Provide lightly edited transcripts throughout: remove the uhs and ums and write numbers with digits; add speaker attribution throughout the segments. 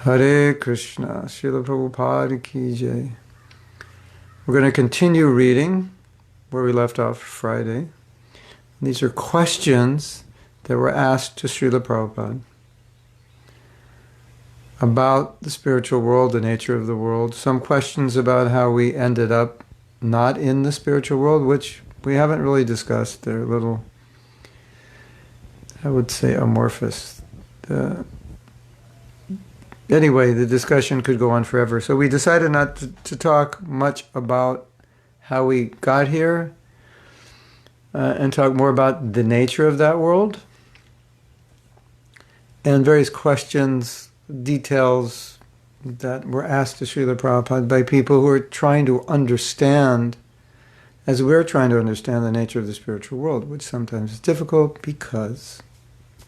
Speaker 1: Hare Krishna, Srila Prabhupada ki jai. We're going to continue reading where we left off Friday. These are questions that were asked to Srila Prabhupada about the spiritual world, the nature of the world. Some questions about how we ended up not in the spiritual world, which we haven't really discussed. They're a little, I would say, amorphous. Anyway, the discussion could go on forever. So we decided not to talk much about how we got here and talk more about the nature of that world and various questions, details that were asked to Srila Prabhupada by people who are trying to understand, as we're trying to understand the nature of the spiritual world, which sometimes is difficult because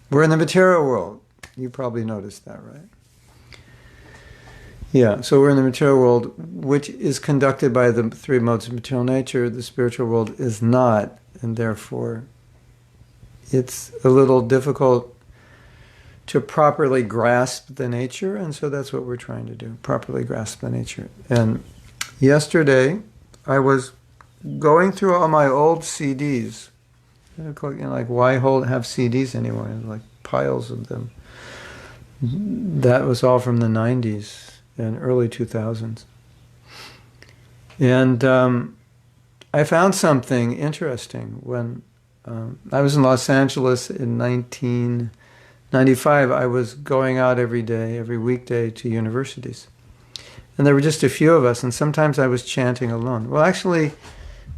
Speaker 1: we're in the material world. You probably noticed that, right? Yeah, so we're in the material world, which is conducted by the three modes of material nature. The spiritual world is not, and therefore it's a little difficult to properly grasp the nature, and so that's what we're trying to do, properly grasp the nature. And yesterday, I was going through all my old CDs. Like, why have CDs anymore? Like piles of them. That was all from the 90s. And early 2000s. And I found something interesting when I was in Los Angeles in 1995. I was going out every day, every weekday to universities. And there were just a few of us, and sometimes I was chanting alone. Well, actually,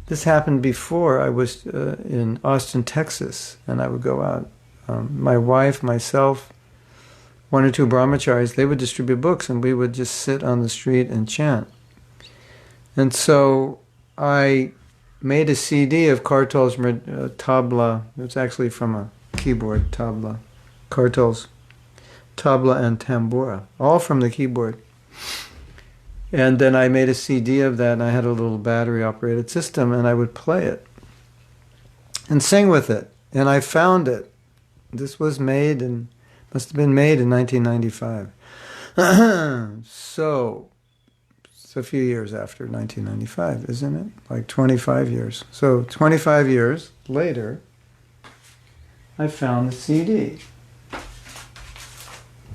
Speaker 1: this happened before. I was in Austin, Texas, and I would go out. My wife, myself, one or two brahmacharis, they would distribute books and we would just sit on the street and chant. And so I made a CD of Kartal's tabla. It's actually from a keyboard, tabla. Kartal's tabla and tambura, all from the keyboard. And then I made a CD of that, and I had a little battery-operated system, and I would play it and sing with it. And I found it. This was must have been made in 1995. So, it's a few years after 1995, isn't it? Like 25 years. So, 25 years later, I found the CD.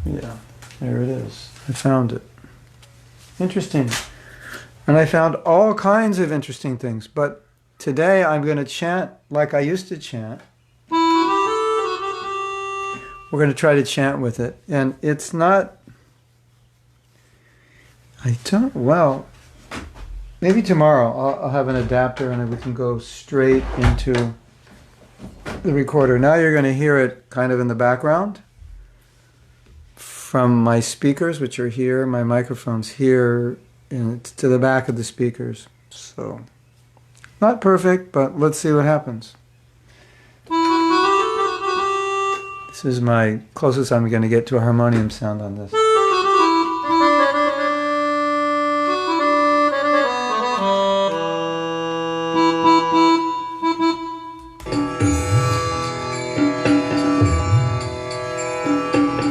Speaker 1: Yeah, there it is. I found it. Interesting. And I found all kinds of interesting things. But today I'm going to chant like I used to chant. We're going to try to chant with it. And it's not... maybe tomorrow I'll have an adapter and we can go straight into the recorder. Now you're going to hear it kind of in the background from my speakers, which are here. My microphone's here, and it's to the back of the speakers. So, not perfect, but let's see what happens. This is my closest I'm going to get to a harmonium sound on this.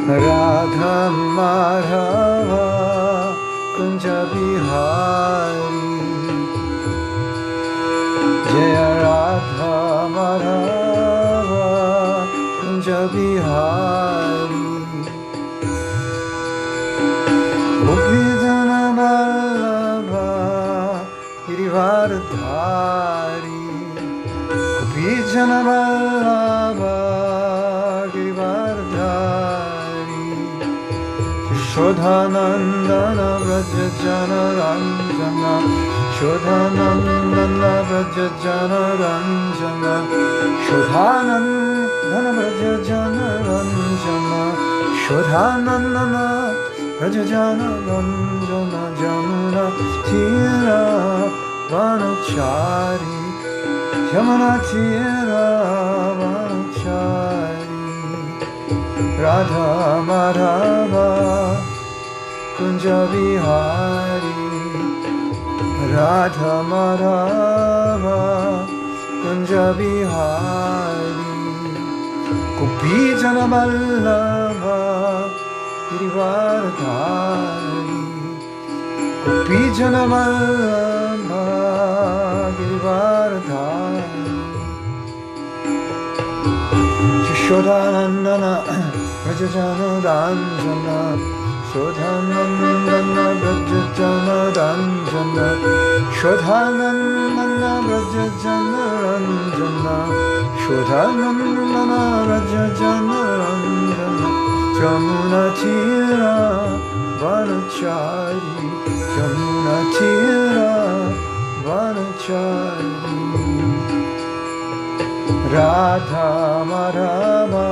Speaker 1: Radha Madhava Kunja Bihari Jaya Radha Madhava Kunja Bihari Gopijana Vallabha Girivardhari Gopijana Vallabha Girivardhari Shodhanandana Vrajajana Ranjana Shodhanandana Vrajajana Ranjana Shodhanandana Vrajajana Ranjana Shodhanandana Vrajajana Ranjana Jamuna Tira Vanachari Jamuna Tira Vanachari Radha Madhava Kunja Bihari Radha Madhava Kunja Bihari Gopijana Vallabha Girivaradhari Gopi Janavallabha Girivaradhari Shodhanandana Rajajanandanjana Shodhanandana Rajajanandanjana Shodhanandana Rajajanandanjana Shodhanandana Rajajanandanjana Jamuna Tira Vanachari Jamuna Tira Vanachari Radha Madhava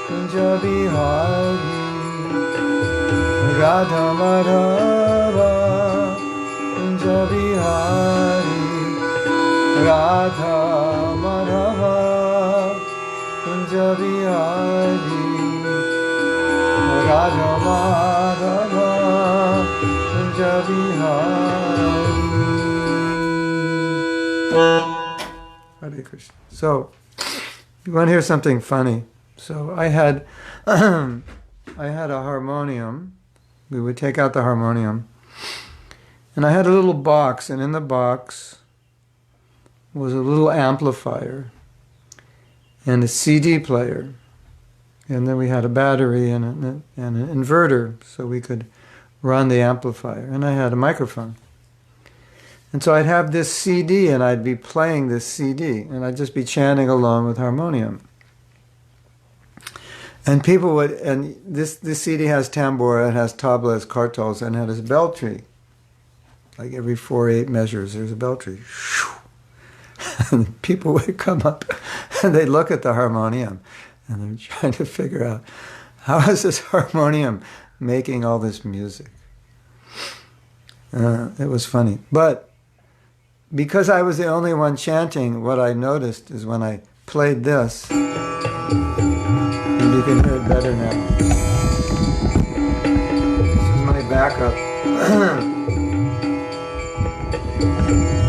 Speaker 1: Kunja Bihari Radha Madhava Kunja Bihari Radha Madhava Kunja Bihari Radha Madhava Kunja Bihari. Hare Krishna. So, you want to hear something funny? So I had a harmonium. We would take out the harmonium, and I had a little box, and in the box was a little amplifier and a CD player, and then we had a battery and an inverter, so we could run the amplifier, and I had a microphone. And so I'd have this CD, and I'd be playing this CD, and I'd just be chanting along with harmonium. And people would, and this CD has tambura, it has tablas, kartals, and it has a bell tree. Like every 4/8 measures, there's a bell tree. And people would come up, and they'd look at the harmonium, and they're trying to figure out, how is this harmonium making all this music? It was funny. But because I was the only one chanting, what I noticed is when I played this, and you can hear it better now. This is my backup.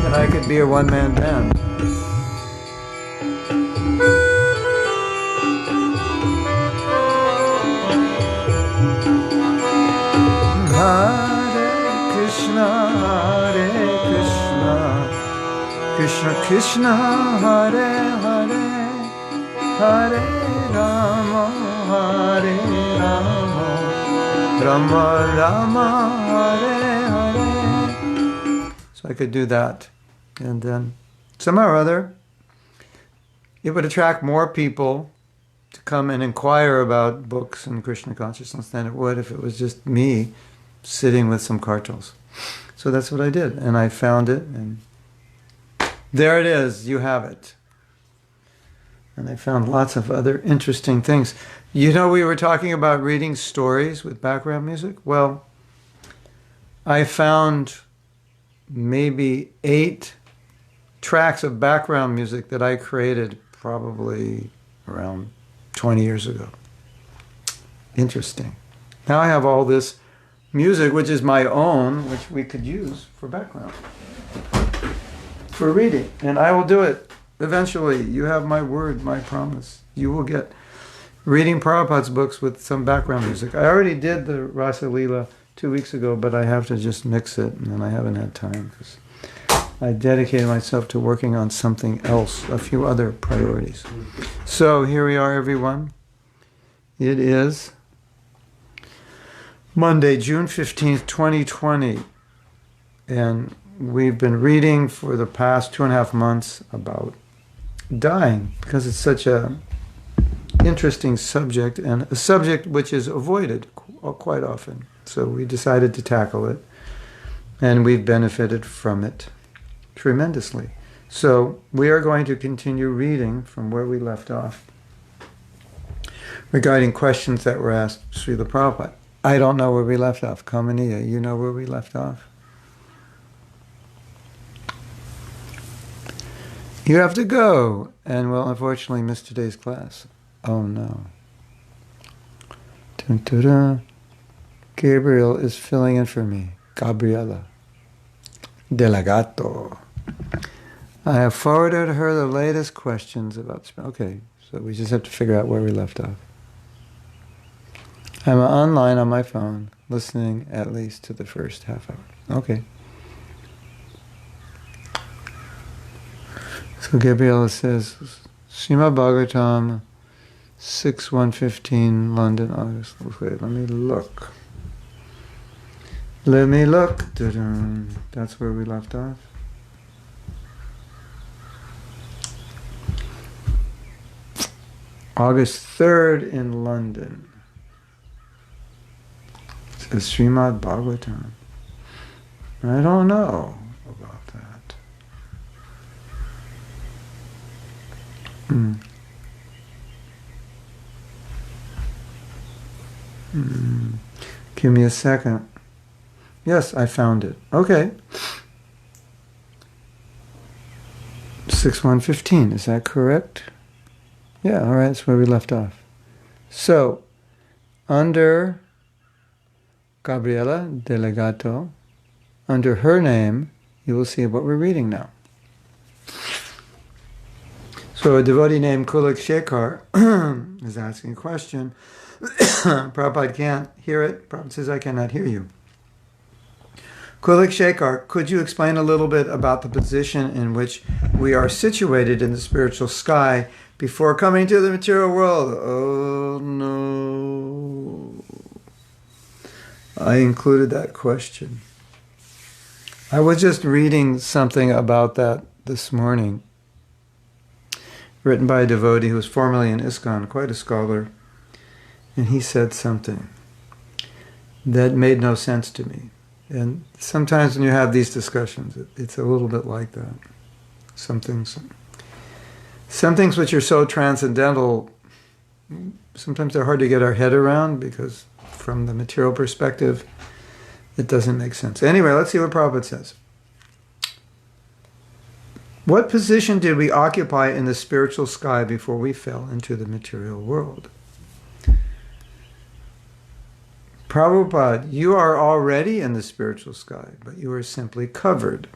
Speaker 1: And I could be a one-man band. Hare Krishna, Hare Krishna, Krishna Krishna, Hare Hare, Hare Rama, Hare Rama, Rama Rama, Hare Hare. So I could do that. And then somehow or other, it would attract more people to come and inquire about books and Krishna consciousness than it would if it was just me sitting with some kartals. So that's what I did, and I found it, and there it is, you have it. And I found lots of other interesting things. You know, we were talking about reading stories with background music. Well, I found maybe 8 tracks of background music that I created probably around 20 years ago. Interesting. Now I have all this music, which is my own, which we could use for background, for reading. And I will do it eventually. You have my word, my promise. You will get reading Prabhupada's books with some background music. I already did the Rasa Leela 2 weeks ago, but I have to just mix it, and I haven't had time because I dedicated myself to working on something else, a few other priorities. So here we are, everyone. It is Monday, June 15th, 2020. And we've been reading for the past 2.5 months about dying, because it's such a interesting subject, and a subject which is avoided quite often. So we decided to tackle it, and we've benefited from it tremendously. So we are going to continue reading from where we left off regarding questions that were asked Srila Prabhupada. I don't know where we left off. Kamaniya, you know where we left off? You have to go, and will unfortunately miss today's class. Oh no. Dun-dun-dun. Gabriel is filling in for me. Gabriela. Delagato. I have forwarded her the latest questions about... Okay, so we just have to figure out where we left off. I'm online on my phone, listening at least to the first half hour. Okay. So Gabriella says, Srimad Bhagavatam, 6/115, London, August. Okay, let me look. Let me look. Da-dum. That's where we left off. August 3rd in London. It says Srimad Bhagavatam. I don't know about that. Give me a second. Yes, I found it. Okay. 6/115, is that correct? Yeah, all right, that's where we left off. So, under Gabriela Delegato, under her name, you will see what we're reading now. So a devotee named Kulik Shekhar is asking a question. Prabhupada can't hear it. Prabhupada says, I cannot hear you. Kulik Shekhar, could you explain a little bit about the position in which we are situated in the spiritual sky before coming to the material world? Oh no. I included that question. I was just reading something about that this morning, written by a devotee who was formerly in ISKCON, quite a scholar, and he said something that made no sense to me. And sometimes when you have these discussions, it's a little bit like that. Some things which are so transcendental, sometimes they're hard to get our head around because from the material perspective, it doesn't make sense. Anyway, let's see what Prabhupada says. What position did we occupy in the spiritual sky before we fell into the material world? Prabhupada, you are already in the spiritual sky, but you are simply covered.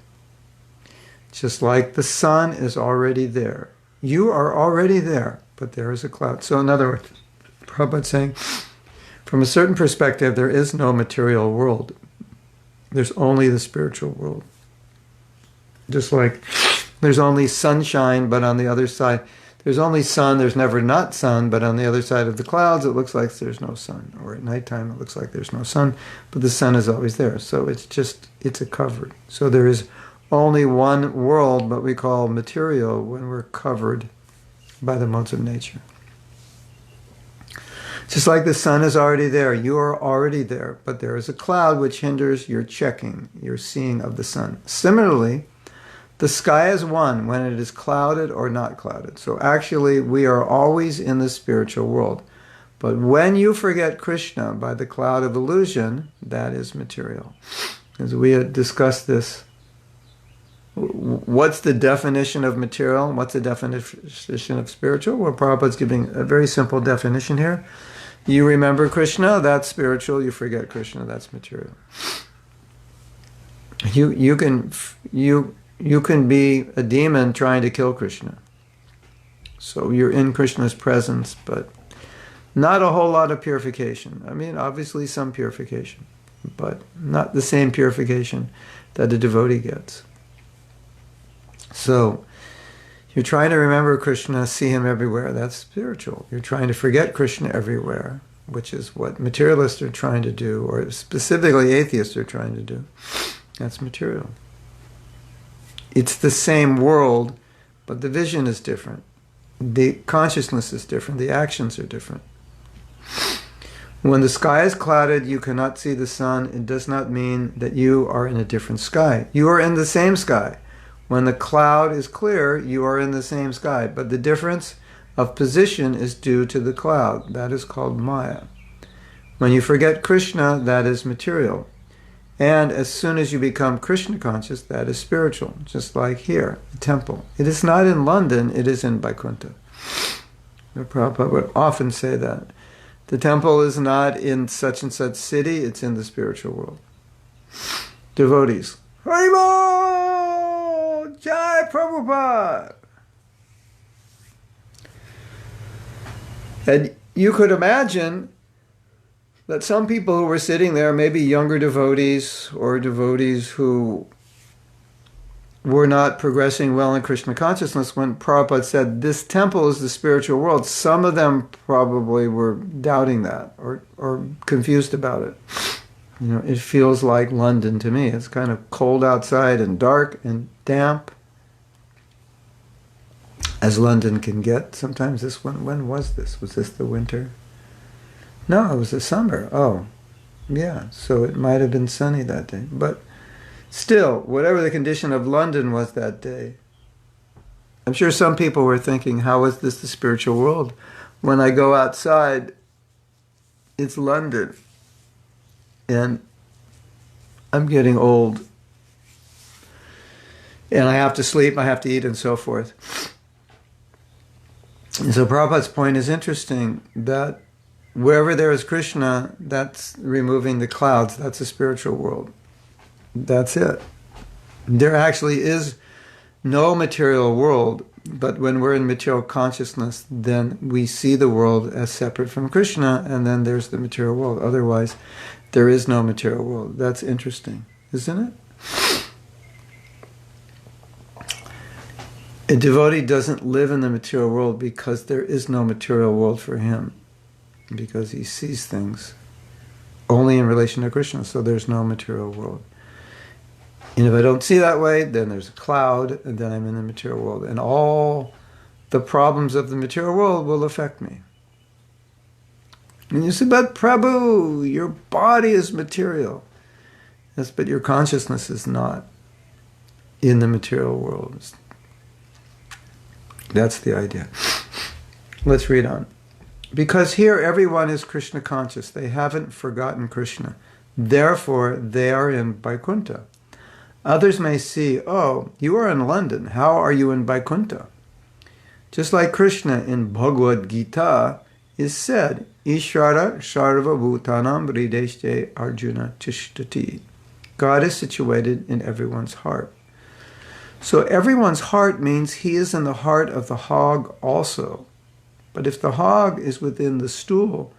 Speaker 1: Just like the sun is already there. You are already there, but there is a cloud. So in other words, Prabhupada's saying, from a certain perspective, there is no material world. There's only the spiritual world. Just like there's only sunshine, but on the other side, there's only sun, there's never not sun, but on the other side of the clouds, it looks like there's no sun. Or at nighttime, it looks like there's no sun, but the sun is always there. So it's a cover. So there is only one world, but we call material when we're covered by the modes of nature. Just like the sun is already there, you are already there, but there is a cloud which hinders your checking, your seeing of the sun. Similarly, the sky is one when it is clouded or not clouded. So actually, we are always in the spiritual world. But when you forget Krishna by the cloud of illusion, that is material. As we had discussed this, what's the definition of material? What's the definition of spiritual? Well, Prabhupada's giving a very simple definition here. You remember Krishna, that's spiritual. You forget Krishna, that's material. You can be a demon trying to kill Krishna. So you're in Krishna's presence, but not a whole lot of purification. I mean, obviously some purification, but not the same purification that a devotee gets. So you're trying to remember Krishna, see him everywhere. That's spiritual. You're trying to forget Krishna everywhere, which is what materialists are trying to do, or specifically atheists are trying to do. That's material. It's the same world, but the vision is different. The consciousness is different. The actions are different. When the sky is clouded, you cannot see the sun. It does not mean that you are in a different sky. You are in the same sky. When the cloud is clear, you are in the same sky. But the difference of position is due to the cloud. That is called Maya. When you forget Krishna, that is material. And as soon as you become Krishna conscious, that is spiritual. Just like here, the temple. It is not in London, it is in Vaikuntha. Prabhupada would often say that. The temple is not in such and such city, it's in the spiritual world. Devotees. Haribol! Jai Prabhupada! And you could imagine that some people who were sitting there, maybe younger devotees or devotees who were not progressing well in Krishna consciousness, when Prabhupada said, this temple is the spiritual world, some of them probably were doubting that or confused about it. You know, it feels like London to me. It's kind of cold outside and dark and damp, as London can get. Sometimes this one, when was this? Was this the winter? No, it was the summer. Oh, yeah. So it might have been sunny that day. But still, whatever the condition of London was that day, I'm sure some people were thinking, how is this the spiritual world? When I go outside, it's London. And I'm getting old. And I have to sleep, I have to eat, and so forth. And so Prabhupada's point is interesting, that wherever there is Krishna, that's removing the clouds. That's a spiritual world. That's it. There actually is no material world, but when we're in material consciousness, then we see the world as separate from Krishna, and then there's the material world. Otherwise, there is no material world. That's interesting, isn't it? A devotee doesn't live in the material world because there is no material world for him, because he sees things only in relation to Krishna, so there's no material world. And if I don't see that way, then there's a cloud, and then I'm in the material world. And all the problems of the material world will affect me. And you say, but Prabhu, your body is material. Yes, but your consciousness is not in the material world. That's the idea. Let's read on. Because here everyone is Krishna conscious. They haven't forgotten Krishna. Therefore, they are in Vaikuntha. Others may see, oh, you are in London. How are you in Vaikuntha? Just like Krishna in Bhagavad Gita is said, Ishvara Sarva Bhutanam Hrideshte Arjuna Tishtati. God is situated in everyone's heart. So everyone's heart means he is in the heart of the hog also. But if the hog is within the stool,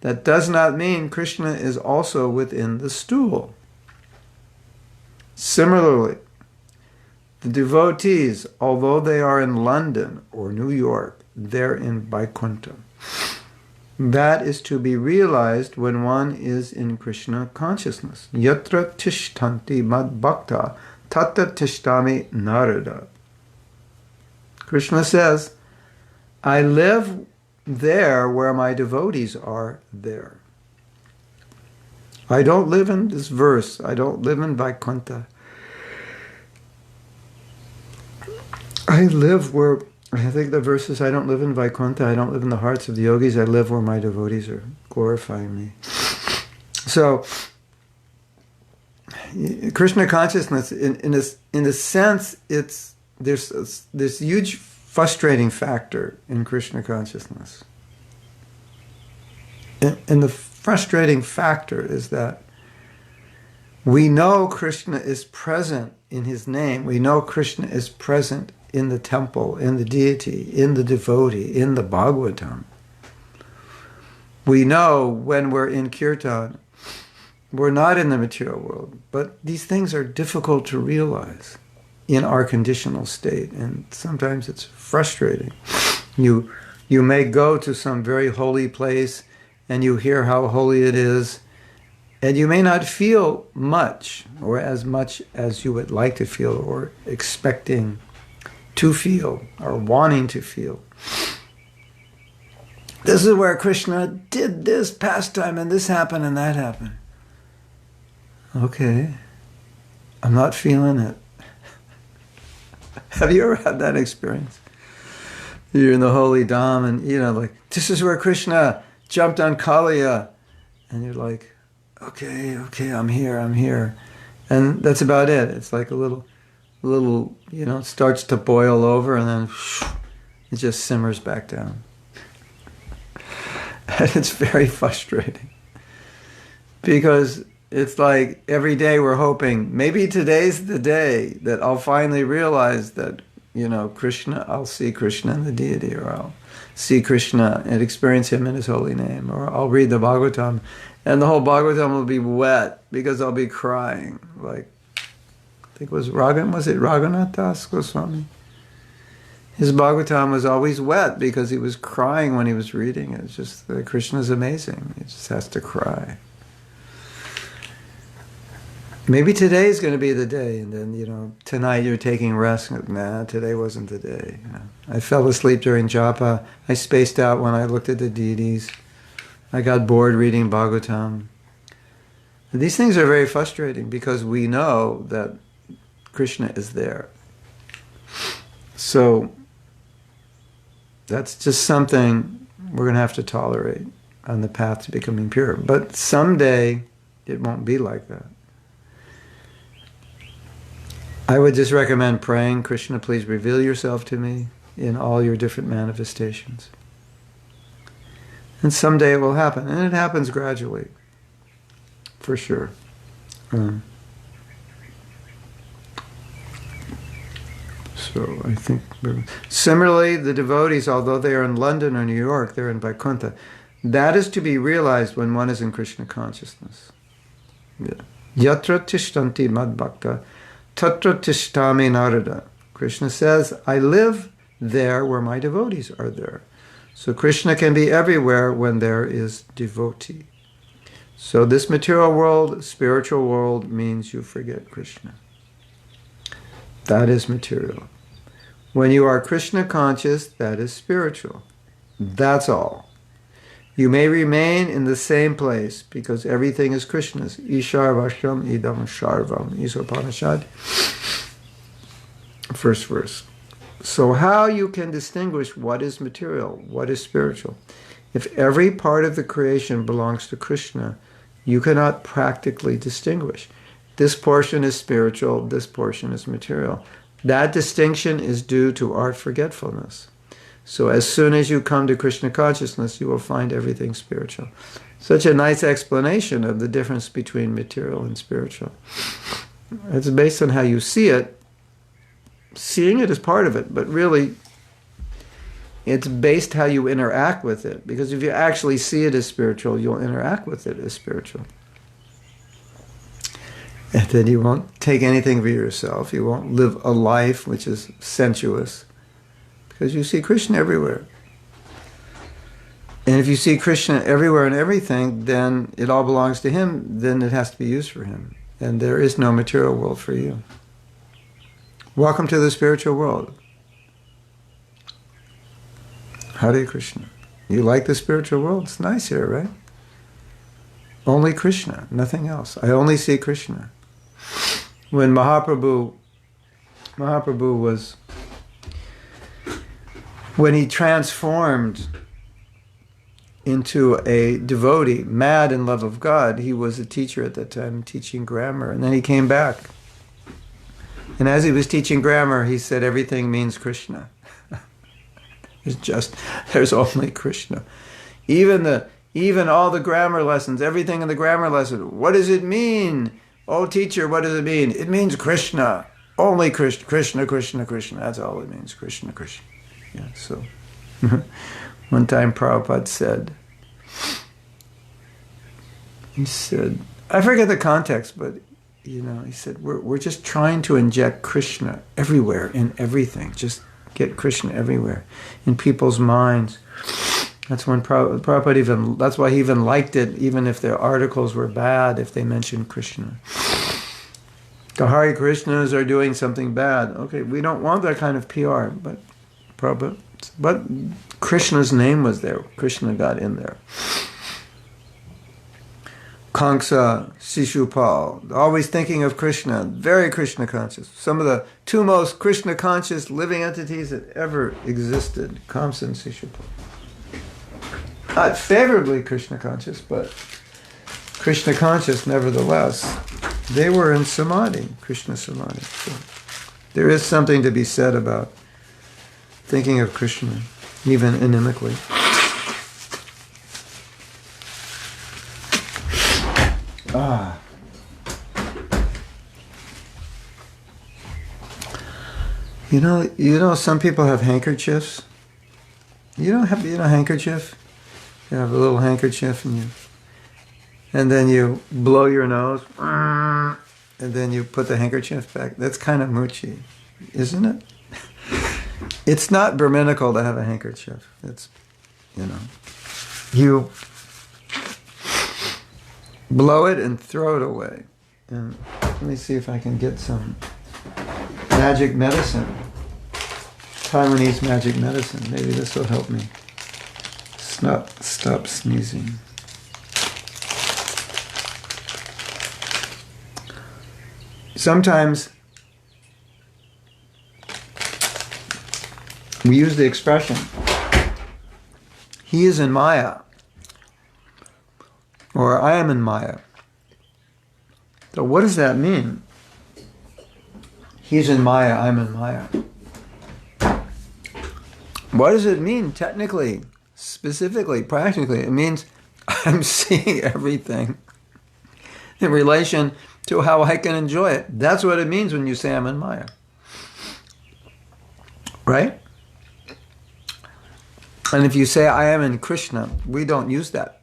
Speaker 1: that does not mean Krishna is also within the stool. Similarly, the devotees, although they are in London or New York, they're in Vaikuntha. That is to be realized when one is in Krishna consciousness. Yatra tishtanti mad bhakta tata tishtami narada. Krishna says, I live there where my devotees are there. I don't live in this verse. I don't live in Vaikuntha. I live where, I think the verse is, I don't live in Vaikuntha. I don't live in the hearts of the yogis. I live where my devotees are glorifying me. So, Krishna consciousness, in a sense, there's this huge frustrating factor in Krishna consciousness. And the frustrating factor is that we know Krishna is present in his name. We know Krishna is present in the temple, in the deity, in the devotee, in the Bhagavatam. We know when we're in kirtan, we're not in the material world, but these things are difficult to realize in our conditional state, and sometimes it's frustrating. You may go to some very holy place and you hear how holy it is, and you may not feel much, or as much as you would like to feel, or expecting to feel, or wanting to feel. This is where Krishna did this pastime, and this happened, and that happened. Okay, I'm not feeling it. Have you ever had that experience? You're in the holy dham, and like, this is where Krishna jumped on Kaliya, and you're like, okay, I'm here. And that's about it. It's like a little, it starts to boil over, and then it just simmers back down. And it's very frustrating. Because it's like every day we're hoping, maybe today's the day that I'll finally realize that, Krishna, I'll see Krishna in the deity, or see Krishna and experience Him in His holy name. Or I'll read the Bhagavatam, and the whole Bhagavatam will be wet because I'll be crying. Like, I think was it Raghunath Das Goswami? His Bhagavatam was always wet because he was crying when he was reading it. It's just that Krishna's amazing. He just has to cry. Maybe today is going to be the day, and then, tonight you're taking rest. Nah, today wasn't the day. I fell asleep during japa. I spaced out when I looked at the deities. I got bored reading Bhagavatam. These things are very frustrating because we know that Krishna is there. So that's just something we're going to have to tolerate on the path to becoming pure. But someday it won't be like that. I would just recommend praying, Krishna, please reveal yourself to me in all your different manifestations. And someday it will happen. And it happens gradually, for sure. So I think... Similarly, the devotees, although they are in London or New York, they're in Vaikuntha. That is to be realized when one is in Krishna consciousness. Yatra tishtanti madbhakta tatra tishtami narada. Krishna says, I live there where my devotees are there. So Krishna can be everywhere when there is devotee. So this material world, spiritual world, means you forget Krishna. That is material. When you are Krishna conscious, that is spiritual. That's all. You may remain in the same place because everything is Krishna's. Ishar Vashram Idam Sharvam. Isopanishad. First verse. So how you can distinguish what is material, what is spiritual? If every part of the creation belongs to Krishna, you cannot practically distinguish. This portion is spiritual, this portion is material. That distinction is due to our forgetfulness. So as soon as you come to Krishna consciousness, you will find everything spiritual. Such a nice explanation of the difference between material and spiritual. It's based on how you see it. Seeing it is part of it, but really it's based how you interact with it. Because if you actually see it as spiritual, you'll interact with it as spiritual. And then you won't take anything for yourself. You won't live a life which is sensuous. Because you see Krishna everywhere. And if you see Krishna everywhere and everything, then it all belongs to Him. Then it has to be used for Him. And there is no material world for you. Welcome to the spiritual world. Hare Krishna. You like the spiritual world? It's nice here, right? Only Krishna, nothing else. I only see Krishna. When Mahaprabhu was, when he transformed into a devotee, mad in love of God, he was a teacher at that time, teaching grammar, and then he came back. And as he was teaching grammar, he said, everything means Krishna. There's only Krishna. Even all the grammar lessons, everything in the grammar lesson, what does it mean? Oh, teacher, what does it mean? It means Krishna. Only Krishna, Krishna, Krishna, Krishna. That's all it means, Krishna, Krishna. Yeah, so one time Prabhupada said, I forget the context, but he said, we're just trying to inject Krishna everywhere in everything. Just get Krishna everywhere in people's minds. That's when Prabhupada that's why he even liked it, even if their articles were bad, if they mentioned Krishna. The Hare Krishnas are doing something bad. Okay, we don't want that kind of PR, but Krishna's name was there. Krishna got in there. Kamsa, Shishupal, always thinking of Krishna, very Krishna conscious. Some of the two most Krishna conscious living entities that ever existed, Kamsa and Shishupal. Not favorably Krishna conscious, but Krishna conscious nevertheless. They were in samadhi, Krishna samadhi. So there is something to be said about thinking of Krishna, even inimically. You know, some people have handkerchiefs. You don't have a handkerchief? You have a little handkerchief and then you blow your nose and then you put the handkerchief back. That's kind of moochy, isn't it? It's not Brahminical to have a handkerchief. It's, you blow it and throw it away. And let me see if I can get some magic medicine. Taiwanese magic medicine. Maybe this will help me. Stop sneezing. Sometimes we use the expression, he is in Maya, or I am in Maya. So what does that mean? He's in Maya, I'm in Maya. What does it mean technically, specifically, practically? It means I'm seeing everything in relation to how I can enjoy it. That's what it means when you say I'm in Maya. Right? And if you say I am in Krishna, we don't use that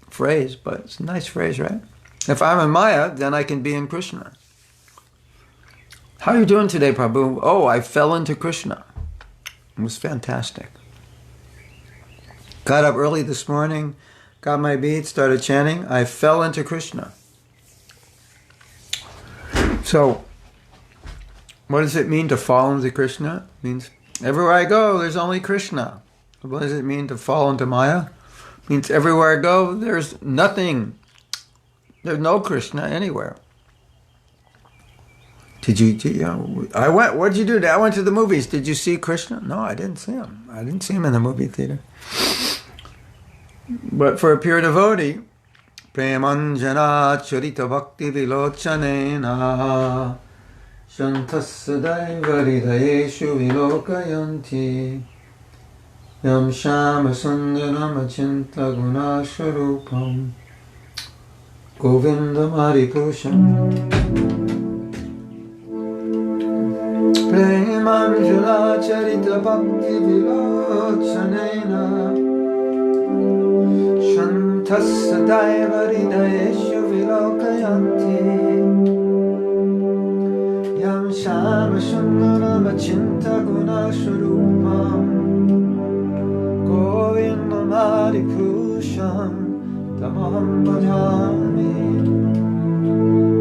Speaker 1: phrase, but it's a nice phrase, right? If I'm in Maya, then I can be in Krishna. How are you doing today, Prabhu? Oh, I fell into Krishna. It was fantastic. Got up early this morning, got my beads, started chanting. I fell into Krishna. So, what does it mean to fall into Krishna? It means everywhere I go, there's only Krishna. What does it mean to fall into Maya? It means everywhere I go, there's nothing. There's no Krishna anywhere. What did you do? I went to the movies. Did you see Krishna? No, I didn't see him. I didn't see him in the movie theater. But for a pure devotee, Premanjana charita bhakti vilochanena shantasya daivaridayeshu vilokayanti yam shama sundaram achinta gunasharupam govindam haripurusham Premanjana charita bhakti vilochanena Shantasya daivaridayeshu vilokayanti Yam shama sundaram achinta gunasharupam Govindam haripurusham tamaham bhajami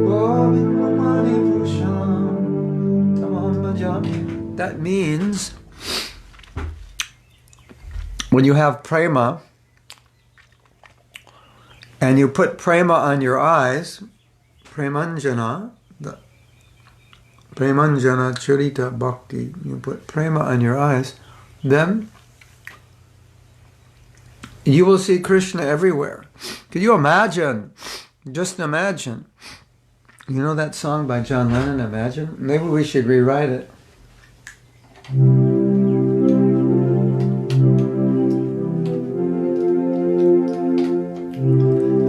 Speaker 1: Govindam haripurusham tamaham bhajami. That means when you have prema and you put prema on your eyes, premanjana charita bhakti, you put prema on your eyes, then you will see Krishna everywhere. Could you imagine? Just imagine. You know that song by John Lennon, Imagine? Maybe we should rewrite it.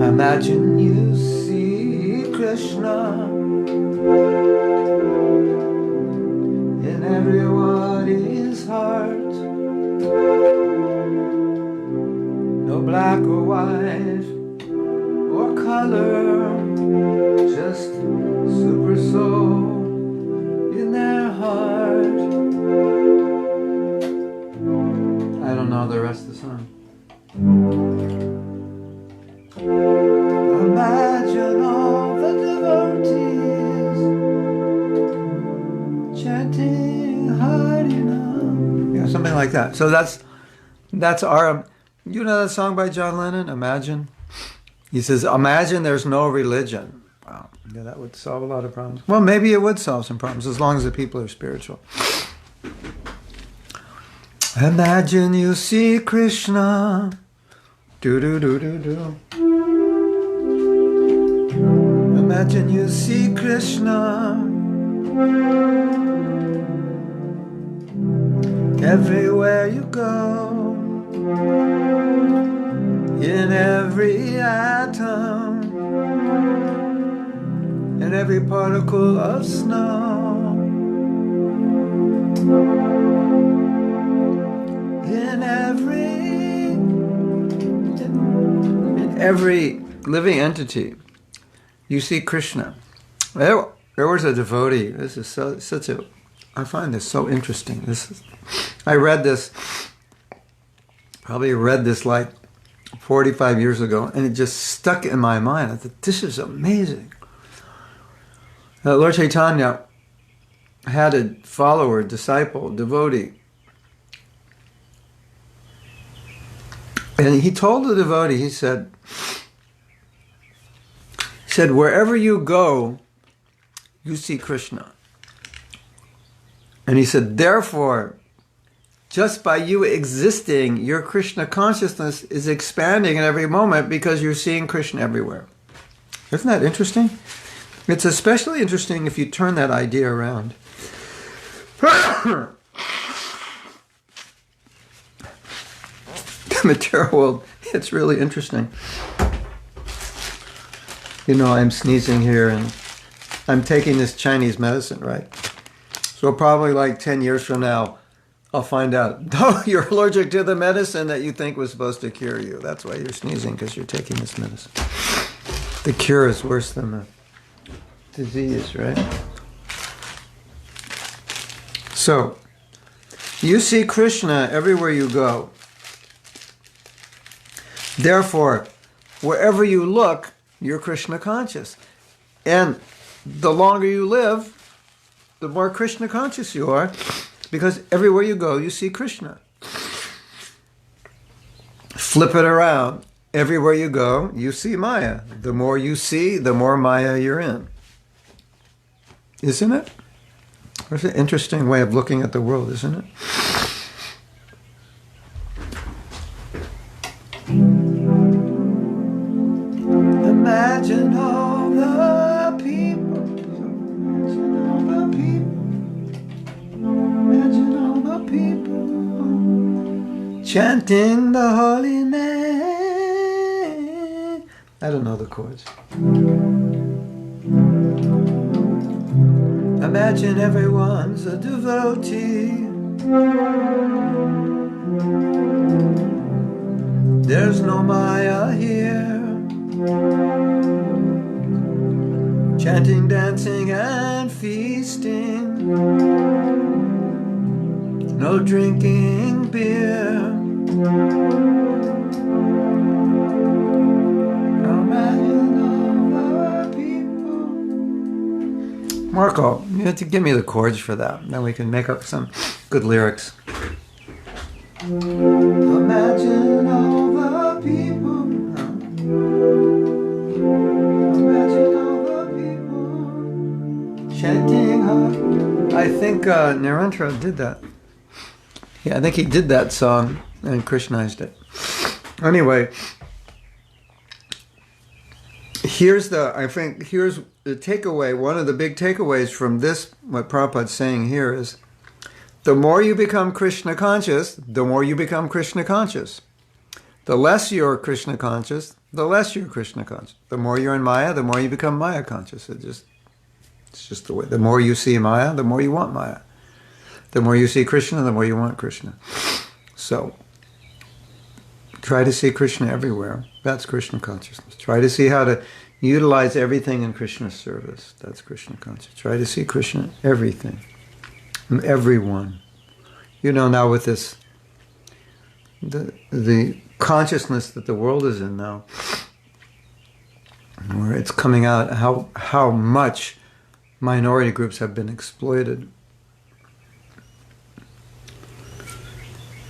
Speaker 1: Imagine you see Krishna in everybody's heart. No black or white or color, just super soul in their heart. I don't know the rest of the song. Imagine all the devotees chanting Harinam. Yeah, something like that. So that's our, you know that song by John Lennon, Imagine? He says, imagine there's no religion. Wow, yeah, that would solve a lot of problems. Well, maybe it would solve some problems as long as the people are spiritual. Imagine you see Krishna. Do-do-do-do-do. Imagine you see Krishna everywhere you go, in every atom, in every particle of snow, in every every living entity, you see Krishna. There was a devotee. This is I find this so interesting. I probably read this like 45 years ago, and it just stuck in my mind. I thought, this is amazing. Lord Chaitanya had a follower, disciple, devotee. And he told the devotee, he said, wherever you go, you see Krishna. And he said, therefore, just by you existing, your Krishna consciousness is expanding at every moment because you're seeing Krishna everywhere. Isn't that interesting? It's especially interesting if you turn that idea around. The material world, it's really interesting. You know, I'm sneezing here and I'm taking this Chinese medicine, right? So probably like 10 years from now, I'll find out, no, you're allergic to the medicine that you think was supposed to cure you. That's why you're sneezing, because you're taking this medicine. The cure is worse than the disease, right? So, you see Krishna everywhere you go. Therefore, wherever you look, you're Krishna conscious. And the longer you live, the more Krishna conscious you are, because everywhere you go, you see Krishna. Flip it around. Everywhere you go, you see Maya. The more you see, the more Maya you're in. Isn't it? It's an interesting way of looking at the world, isn't it? Imagine all the people. Imagine all the people. Imagine all the people chanting the holy name. I don't know the chords. Imagine everyone's a devotee. There's no Maya here. Chanting, dancing, and feasting. No drinking beer. Marco, you have to give me the chords for that. Then we can make up some good lyrics. Imagine all the people. Imagine all the people chanting. I think Narendra did that. Yeah, I think he did that song and Krishnized it. Anyway, here's the takeaway. One of the big takeaways from this, what Prabhupada's saying here is, the more you become Krishna conscious, the more you become Krishna conscious. The less you're Krishna conscious, the less you're Krishna conscious. The more you're in Maya, the more you become Maya conscious. It's just the way. The more you see Maya, the more you want Maya. The more you see Krishna, the more you want Krishna. So, try to see Krishna everywhere. That's Krishna consciousness. Try to see how to utilize everything in Krishna's service. That's Krishna consciousness. Try to see Krishna everything. And everyone. You know, now with this, the consciousness that the world is in now, where it's coming out how much minority groups have been exploited.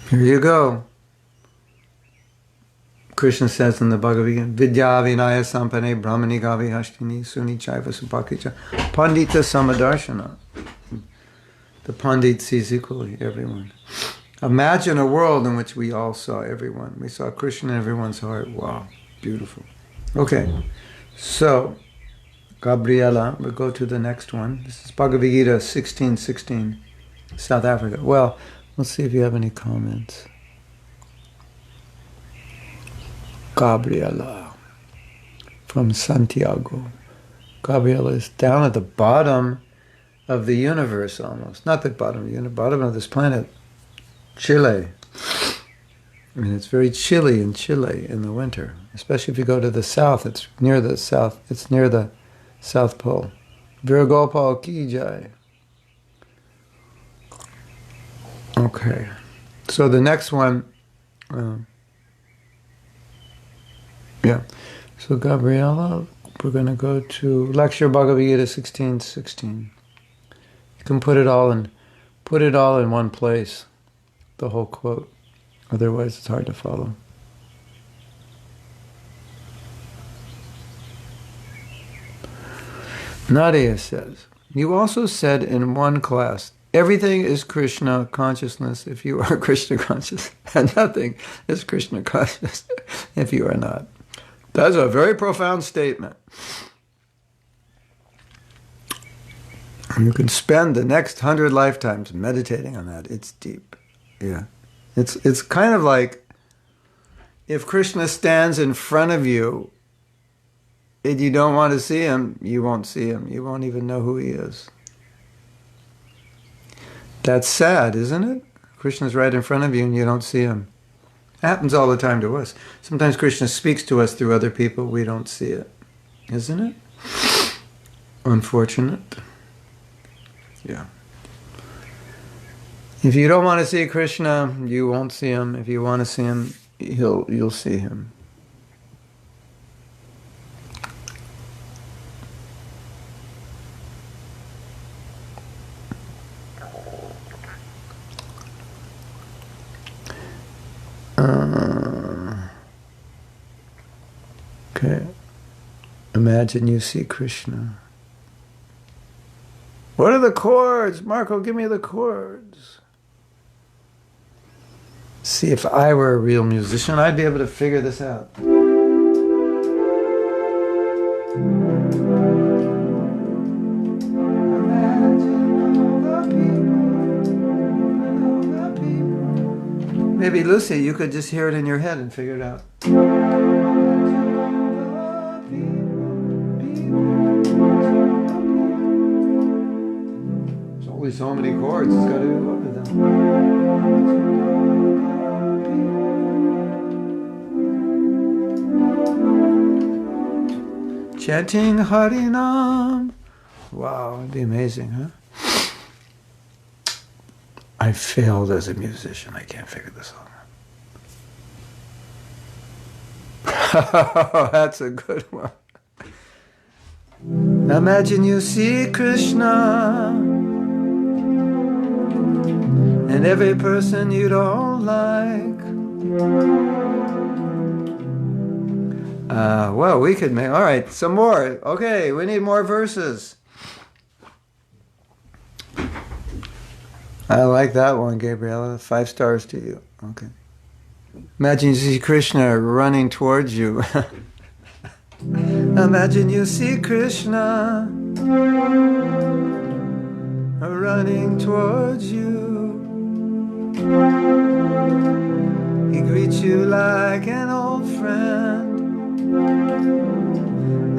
Speaker 1: Here you go. Krishna says in the Bhagavad Gita, Vidya Vinaya Sampane Brahmani Gavi Hashtini Suni Chaiva Supakicha Pandita Samadarshana. The Pandit sees equally everyone. Imagine a world in which we all saw everyone. We saw Krishna in everyone's heart. Wow, beautiful. Okay, so Gabriela, we'll go to the next one. This is Bhagavad Gita 16:16, South Africa. Well, let's see if you have any comments. Gabriela from Santiago. Gabriela is down at the bottom of the universe almost. Not the bottom of the universe, bottom of this planet. Chile. I mean, it's very chilly in Chile in the winter, especially if you go to the south. It's near the south. It's near the South Pole. Viragopal ki jai. Okay. So the next one, yeah. So Gabriella, we're going to go to Lecture Bhagavad Gita 16:16. You can put it all in one place, the whole quote. Otherwise, it's hard to follow. Nadia says, you also said in one class, everything is Krishna consciousness if you are Krishna conscious, and nothing is Krishna conscious if you are not. That's a very profound statement. And you can spend the next 100 lifetimes meditating on that. It's deep. Yeah. It's kind of like if Krishna stands in front of you and you don't want to see him, you won't see him. You won't even know who he is. That's sad, isn't it? Krishna's right in front of you and you don't see him. It happens all the time to us. Sometimes Krishna speaks to us through other people. We don't see it. Isn't it? Unfortunate. Yeah. If you don't want to see Krishna, you won't see him. If you want to see him, you'll see him. Okay. Imagine you see Krishna. What are the chords? Marco, give me the chords. See, if I were a real musician, I'd be able to figure this out. Maybe Lucy, you could just hear it in your head and figure it out. There's only so many chords, it's got to be one of them. Chanting Harinam. Wow, it'd be amazing, huh? I failed as a musician. I can't figure this out. That's a good one. Imagine you see Krishna and every person you don't like. Well, we could make... All right, some more. Okay, we need more verses. I like that one, Gabriella. 5 stars to you. Okay. Imagine you see Krishna running towards you. Imagine you see Krishna running towards you. He greets you like an old friend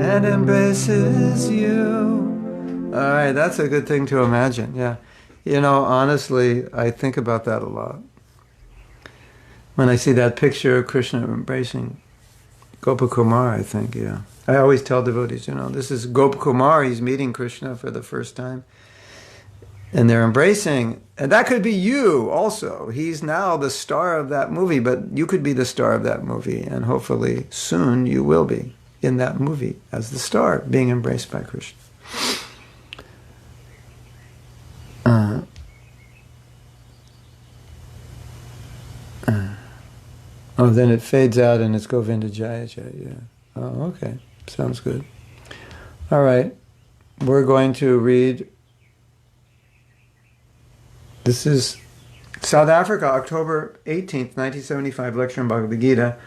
Speaker 1: and embraces you. All right, that's a good thing to imagine, yeah. You know, honestly, I think about that a lot. When I see that picture of Krishna embracing Gopakumar, I think, yeah. I always tell devotees, you know, this is Gopakumar, he's meeting Krishna for the first time. And they're embracing, and that could be you also. He's now the star of that movie, but you could be the star of that movie, and hopefully soon you will be in that movie as the star, being embraced by Krishna. Oh, then it fades out and it's Govinda Jaya Jaya, yeah. Oh, okay. Sounds good. All right. We're going to read... This is South Africa, October 18th, 1975, lecture on Bhagavad Gita.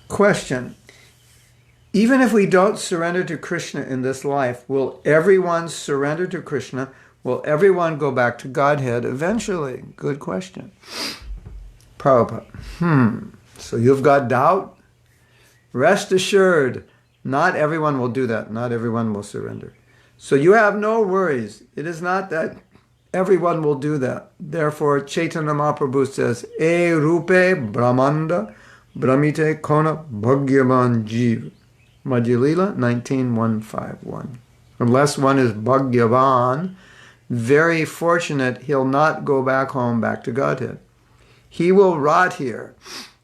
Speaker 1: Question. Even if we don't surrender to Krishna in this life, will everyone surrender to Krishna? Will everyone go back to Godhead eventually? Good question. Prabhupada. So you've got doubt? Rest assured, not everyone will do that. Not everyone will surrender. So you have no worries. It is not that Everyone will do that. Therefore, Chaitanya Mahaprabhu says, E rupe brahmanda brahmite kona bhagyavan jiv. Madhya-lila 19.151. Unless one is bhagyavan, very fortunate, he'll not go back home, back to Godhead. He will rot here.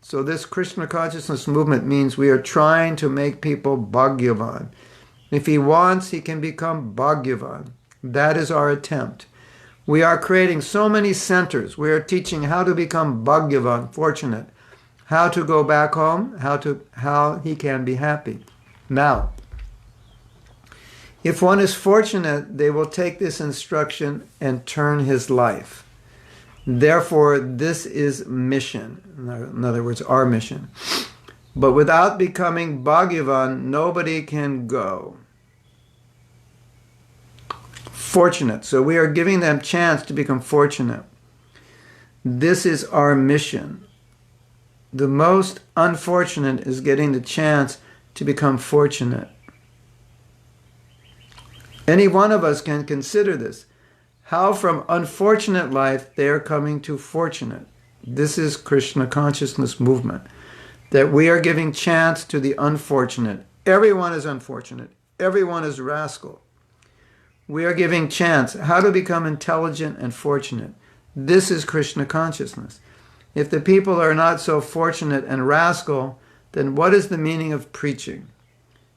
Speaker 1: So this Krishna consciousness movement means we are trying to make people bhagyavan. If he wants, he can become bhagyavan. That is our attempt. We are creating so many centers. We are teaching how to become bhagyavan, fortunate, how to go back home, how he can be happy. Now, if one is fortunate, they will take this instruction and turn his life. Therefore, this is mission. In other words, our mission. But without becoming bhagyavan, nobody can go. Fortunate. So we are giving them chance to become fortunate. This is our mission. The most unfortunate is getting the chance to become fortunate. Any one of us can consider this. How from unfortunate life they are coming to fortunate. This is Krishna consciousness movement. That we are giving chance to the unfortunate. Everyone is unfortunate. Everyone is rascal. We are giving chance how to become intelligent and fortunate. This is Krishna consciousness. If the people are not so fortunate and rascal, then what is the meaning of preaching?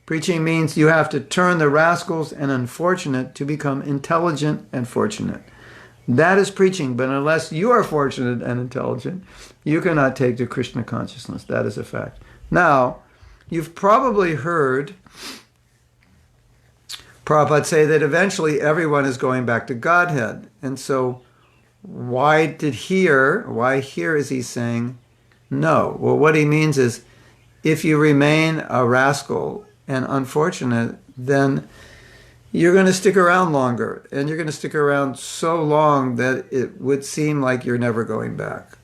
Speaker 1: Preaching means you have to turn the rascals and unfortunate to become intelligent and fortunate. That is preaching, but unless you are fortunate and intelligent, you cannot take to Krishna consciousness. That is a fact. Now, you've probably heard Prabhupada say that eventually everyone is going back to Godhead. And so why here is he saying no? Well, what he means is if you remain a rascal and unfortunate, then you're going to stick around longer. And you're going to stick around so long that it would seem like you're never going back.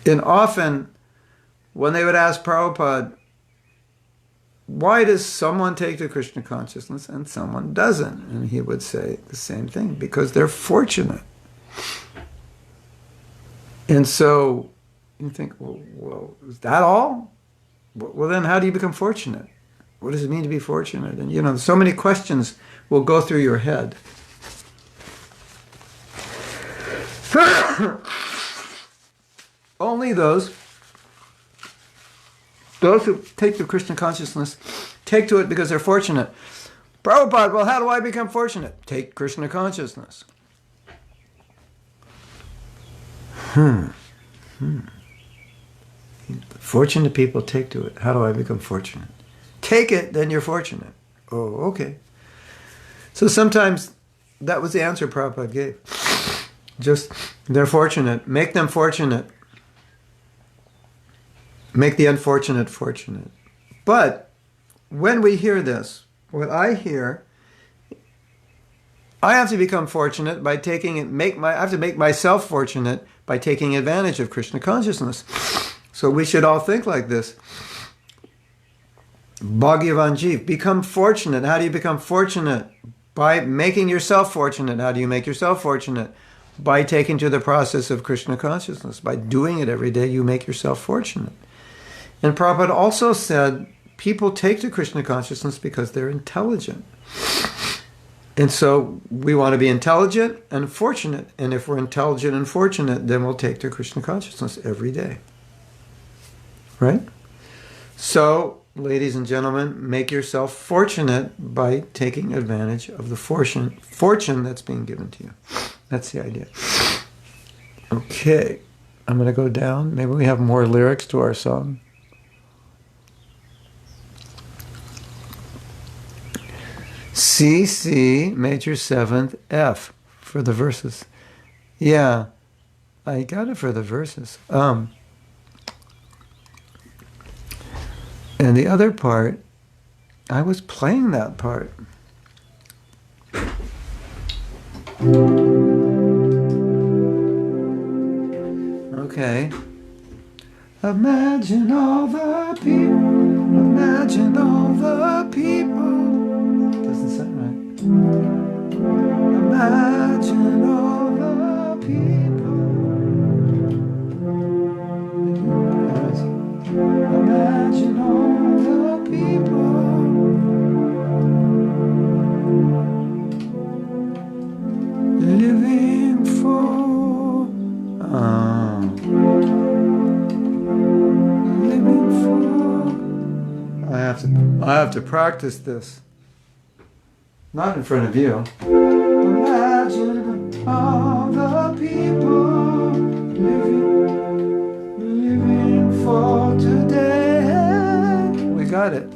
Speaker 1: And often, when they would ask Prabhupada, why does someone take to Krishna consciousness and someone doesn't? And he would say the same thing, because they're fortunate. And so you think, well, is that all? Well, then how do you become fortunate? What does it mean to be fortunate? And so many questions will go through your head. Only those who take to Krishna consciousness take to it because they're fortunate. Prabhupada, well, how do I become fortunate? Take Krishna consciousness. Fortunate people take to it. How do I become fortunate? Take it, then you're fortunate. Oh, okay. So sometimes that was the answer Prabhupada gave. Just, they're fortunate. Make them fortunate. Make the unfortunate fortunate. But when we hear this, what I hear, I have to become fortunate by taking it. I have to make myself fortunate by taking advantage of Krishna consciousness. So we should all think like this. Bhagyavan Jiv, become fortunate. How do you become fortunate? By making yourself fortunate. How do you make yourself fortunate? By taking to the process of Krishna consciousness. By doing it every day, you make yourself fortunate. And Prabhupada also said, people take to Krishna consciousness because they're intelligent. And so we want to be intelligent and fortunate. And if we're intelligent and fortunate, then we'll take to Krishna consciousness every day. Right? So, ladies and gentlemen, make yourself fortunate by taking advantage of the fortune that's being given to you. That's the idea. Okay. I'm going to go down. Maybe we have more lyrics to our song. C major 7th, F for the verses. Yeah, I got it for the verses. And the other part, I was playing that part. Okay. Imagine all the people. Imagine all the people. Doesn't sound right. I have to practice this. Not in front of you. Imagine all the people living for today. We got it.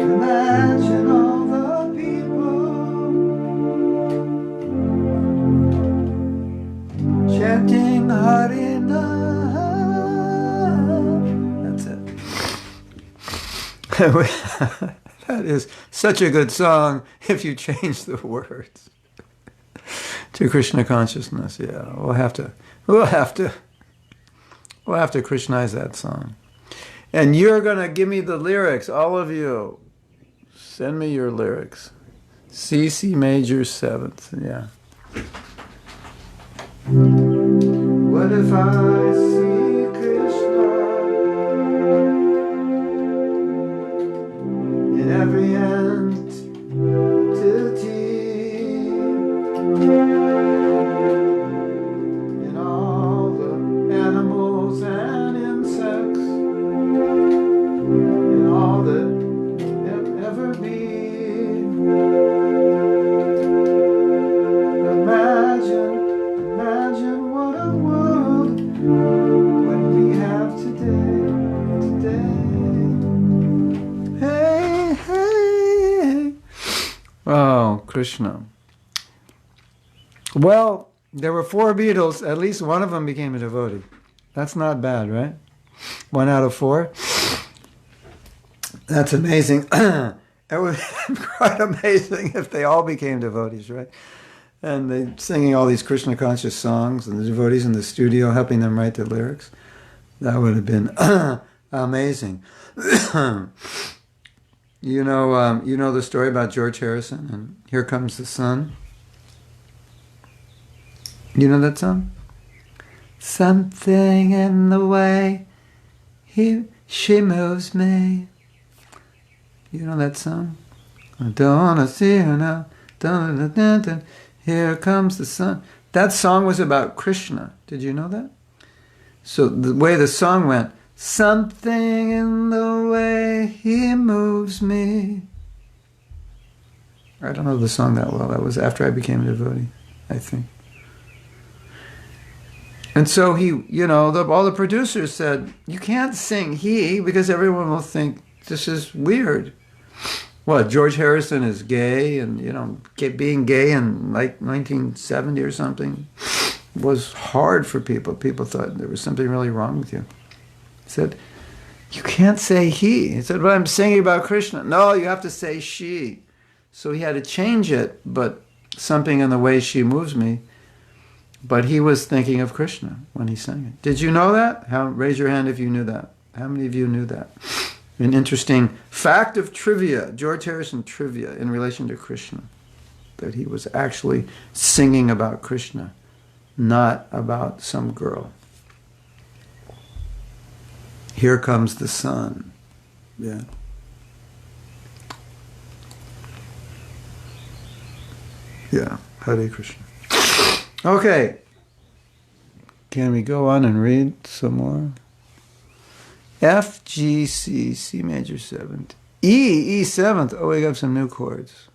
Speaker 1: Imagine all the people chanting Harina. That's it. That is such a good song if you change the words to Krishna consciousness. Yeah, we'll have to Krishnaize that song. And you're going to give me the lyrics, all of you. Send me your lyrics. C major 7th, yeah. What if I see Krishna in every entity, in all the animals and insects, in all that ever be? Imagine what a world would we have today. Hey, hey. Oh, Krishna. Well, there were 4 Beatles. At least one of them became a devotee. That's not bad, right? 1 out of 4. That's amazing. It would be quite amazing if they all became devotees, right? And they singing all these Krishna conscious songs, and the devotees in the studio helping them write the lyrics. That would have been amazing. You know the story about George Harrison and Here Comes the Sun? You know that song? Something in the way she moves me. You know that song? I don't want to see her now. Dun, dun, dun, dun. Here comes the sun. That song was about Krishna. Did you know that? So the way the song went, something in the way he moves me. I don't know the song that well. That was after I became a devotee, I think. And so all the producers said, you can't sing he because everyone will think this is weird. What, George Harrison is gay, and being gay in like 1970 or something was hard for people. People thought there was something really wrong with you. He said, you can't say he. He said, well, I'm singing about Krishna. No, you have to say she. So he had to change it, but something in the way she moves me. But he was thinking of Krishna when he sang it. Did you know that? Raise your hand if you knew that. How many of you knew that? An interesting fact of trivia, George Harrison trivia in relation to Krishna, that he was actually singing about Krishna, not about some girl. Here comes the sun. Yeah. Yeah. Hare Krishna. Okay. Can we go on and read some more? F, G, C, C major 7th. E 7th. Oh, we got some new chords.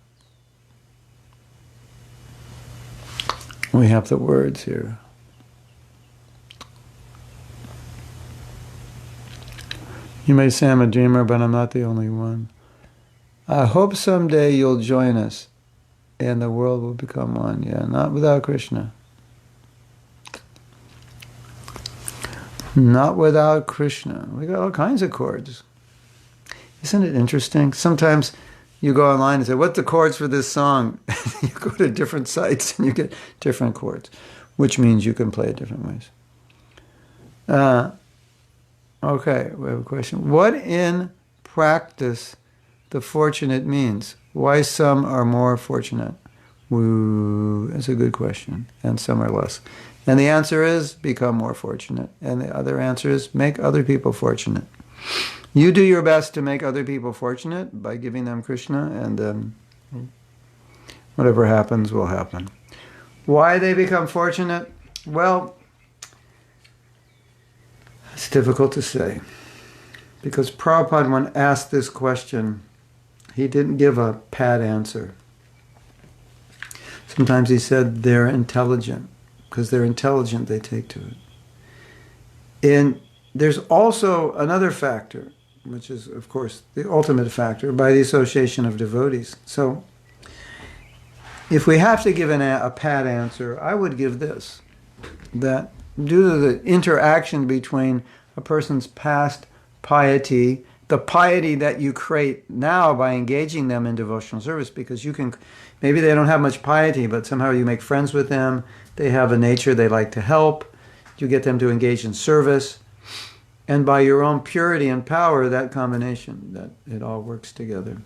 Speaker 1: We have the words here. You may say I'm a dreamer, but I'm not the only one. I hope someday you'll join us and the world will become one. Yeah, not without Krishna. Not without Krishna. We got all kinds of chords. Isn't it interesting? Sometimes you go online and say, what's the chords for this song? You go to different sites and you get different chords, which means you can play it different ways. Okay, we have a question. What in practice the fortunate means? Why some are more fortunate? Woo, that's a good question. And some are less. And the answer is become more fortunate. And the other answer is make other people fortunate. You do your best to make other people fortunate by giving them Krishna, and then whatever happens will happen. Why they become fortunate? Well, It's difficult to say. Because Prabhupada, when asked this question, he didn't give a pat answer. Sometimes he said they're intelligent. Because they're intelligent, they take to it. And there's also another factor, which is, of course, the ultimate factor, by the association of devotees. So, if we have to give a pat answer, I would give this. That due to the interaction between a person's past piety, the piety that you create now by engaging them in devotional service, because you can, maybe they don't have much piety, but somehow you make friends with them, they have a nature they like to help, you get them to engage in service, and by your own purity and power, that combination, that it all works together.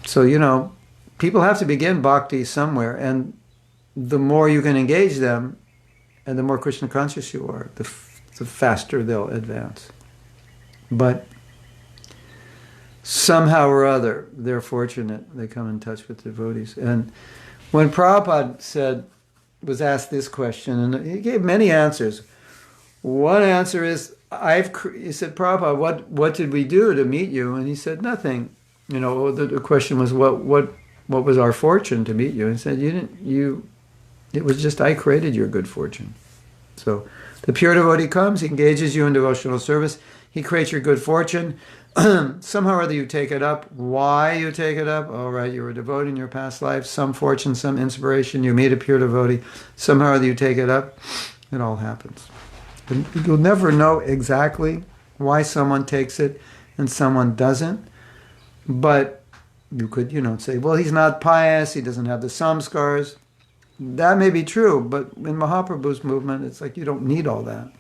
Speaker 1: So, people have to begin bhakti somewhere, and the more you can engage them, and the more Krishna conscious you are, the faster they'll advance. But somehow or other, they're fortunate. They come in touch with devotees. And when Prabhupada was asked this question, and he gave many answers. One answer is, he said, Prabhupada, what did we do to meet you? And he said, nothing. The question was, what was our fortune to meet you? And he said, it was just I created your good fortune. So the pure devotee comes, he engages you in devotional service, he creates your good fortune. Somehow or other you take it up. Why you take it up? All right, you were a devotee in your past life, some fortune, some inspiration, you meet a pure devotee, somehow or other you take it up, it all happens. And you'll never know exactly why someone takes it and someone doesn't, but you could, say, well, he's not pious, he doesn't have the samskars. That may be true, but in Mahaprabhu's movement, it's like you don't need all that.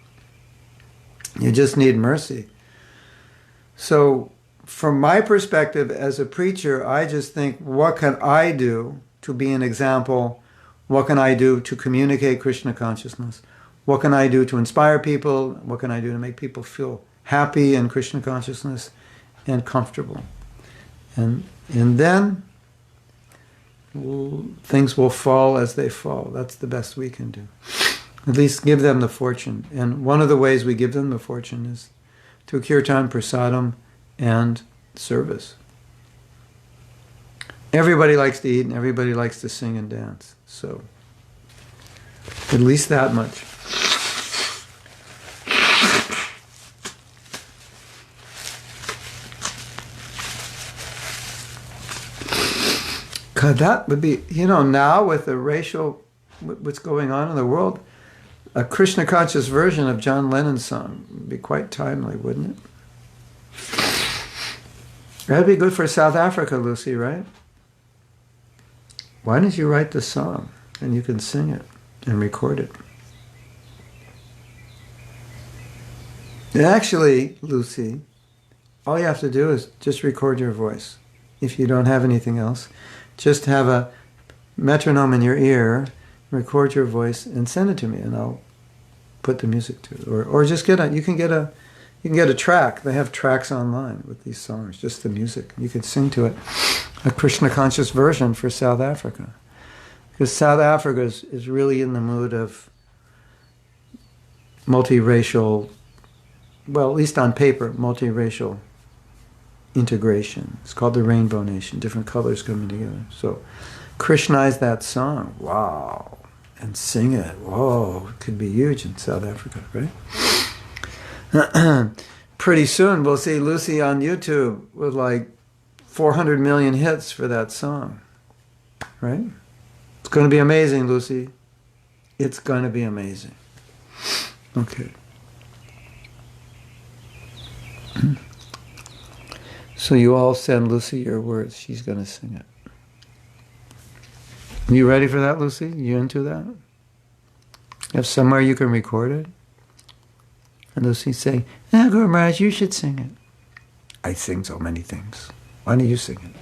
Speaker 1: You just need mercy. So, from my perspective as a preacher, I just think, what can I do to be an example? What can I do to communicate Krishna consciousness? What can I do to inspire people? What can I do to make people feel happy in Krishna consciousness and comfortable? And then things will fall as they fall. That's the best we can do. At least give them the fortune. And one of the ways we give them the fortune is through kirtan, prasadam, and service. Everybody likes to eat and everybody likes to sing and dance. So, at least that much. God, that would be, now with the racial, what's going on in the world, a Krishna conscious version of John Lennon's song would be quite timely, wouldn't it? That'd be good for South Africa, Lucy, right? Why don't you write the song and you can sing it and record it? And actually, Lucy, all you have to do is just record your voice. If you don't have anything else, just have a metronome in your ear, record your voice, and send it to me, and I'll put the music to it. Or just you can get a track. They have tracks online with these songs, just the music. You can sing to it, a Krishna conscious version for South Africa. Because South Africa is really in the mood of multiracial, well, at least on paper, multiracial integration. It's called the Rainbow Nation, different colors coming together. So Krishnaize that song, wow, and sing it. Whoa, it could be huge in South Africa, right? Pretty soon we'll see Lucy on YouTube with like 400 million hits for that song, right? It's going to be amazing, Lucy. It's going to be amazing. Okay. So you all send Lucy your words. She's going to sing it. You ready for that, Lucy? You into that? You have somewhere you can record it? And Lucy's saying, Guru Maharaj, you should sing it. I sing so many things. Why don't you sing it?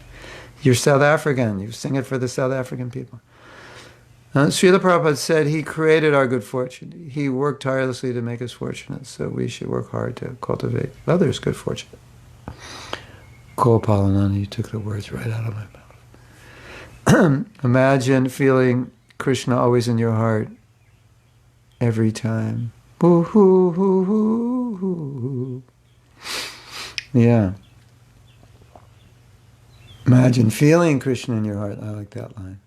Speaker 1: You're South African. You sing it for the South African people. Srila Prabhupada said he created our good fortune. He worked tirelessly to make us fortunate, so we should work hard to cultivate others' good fortune. Gopalananda, you took the words right out of my mouth. Imagine feeling Krishna always in your heart every time Boo-hoo-hoo-hoo-hoo. Yeah. Imagine feeling Krishna in your heart. I like that line.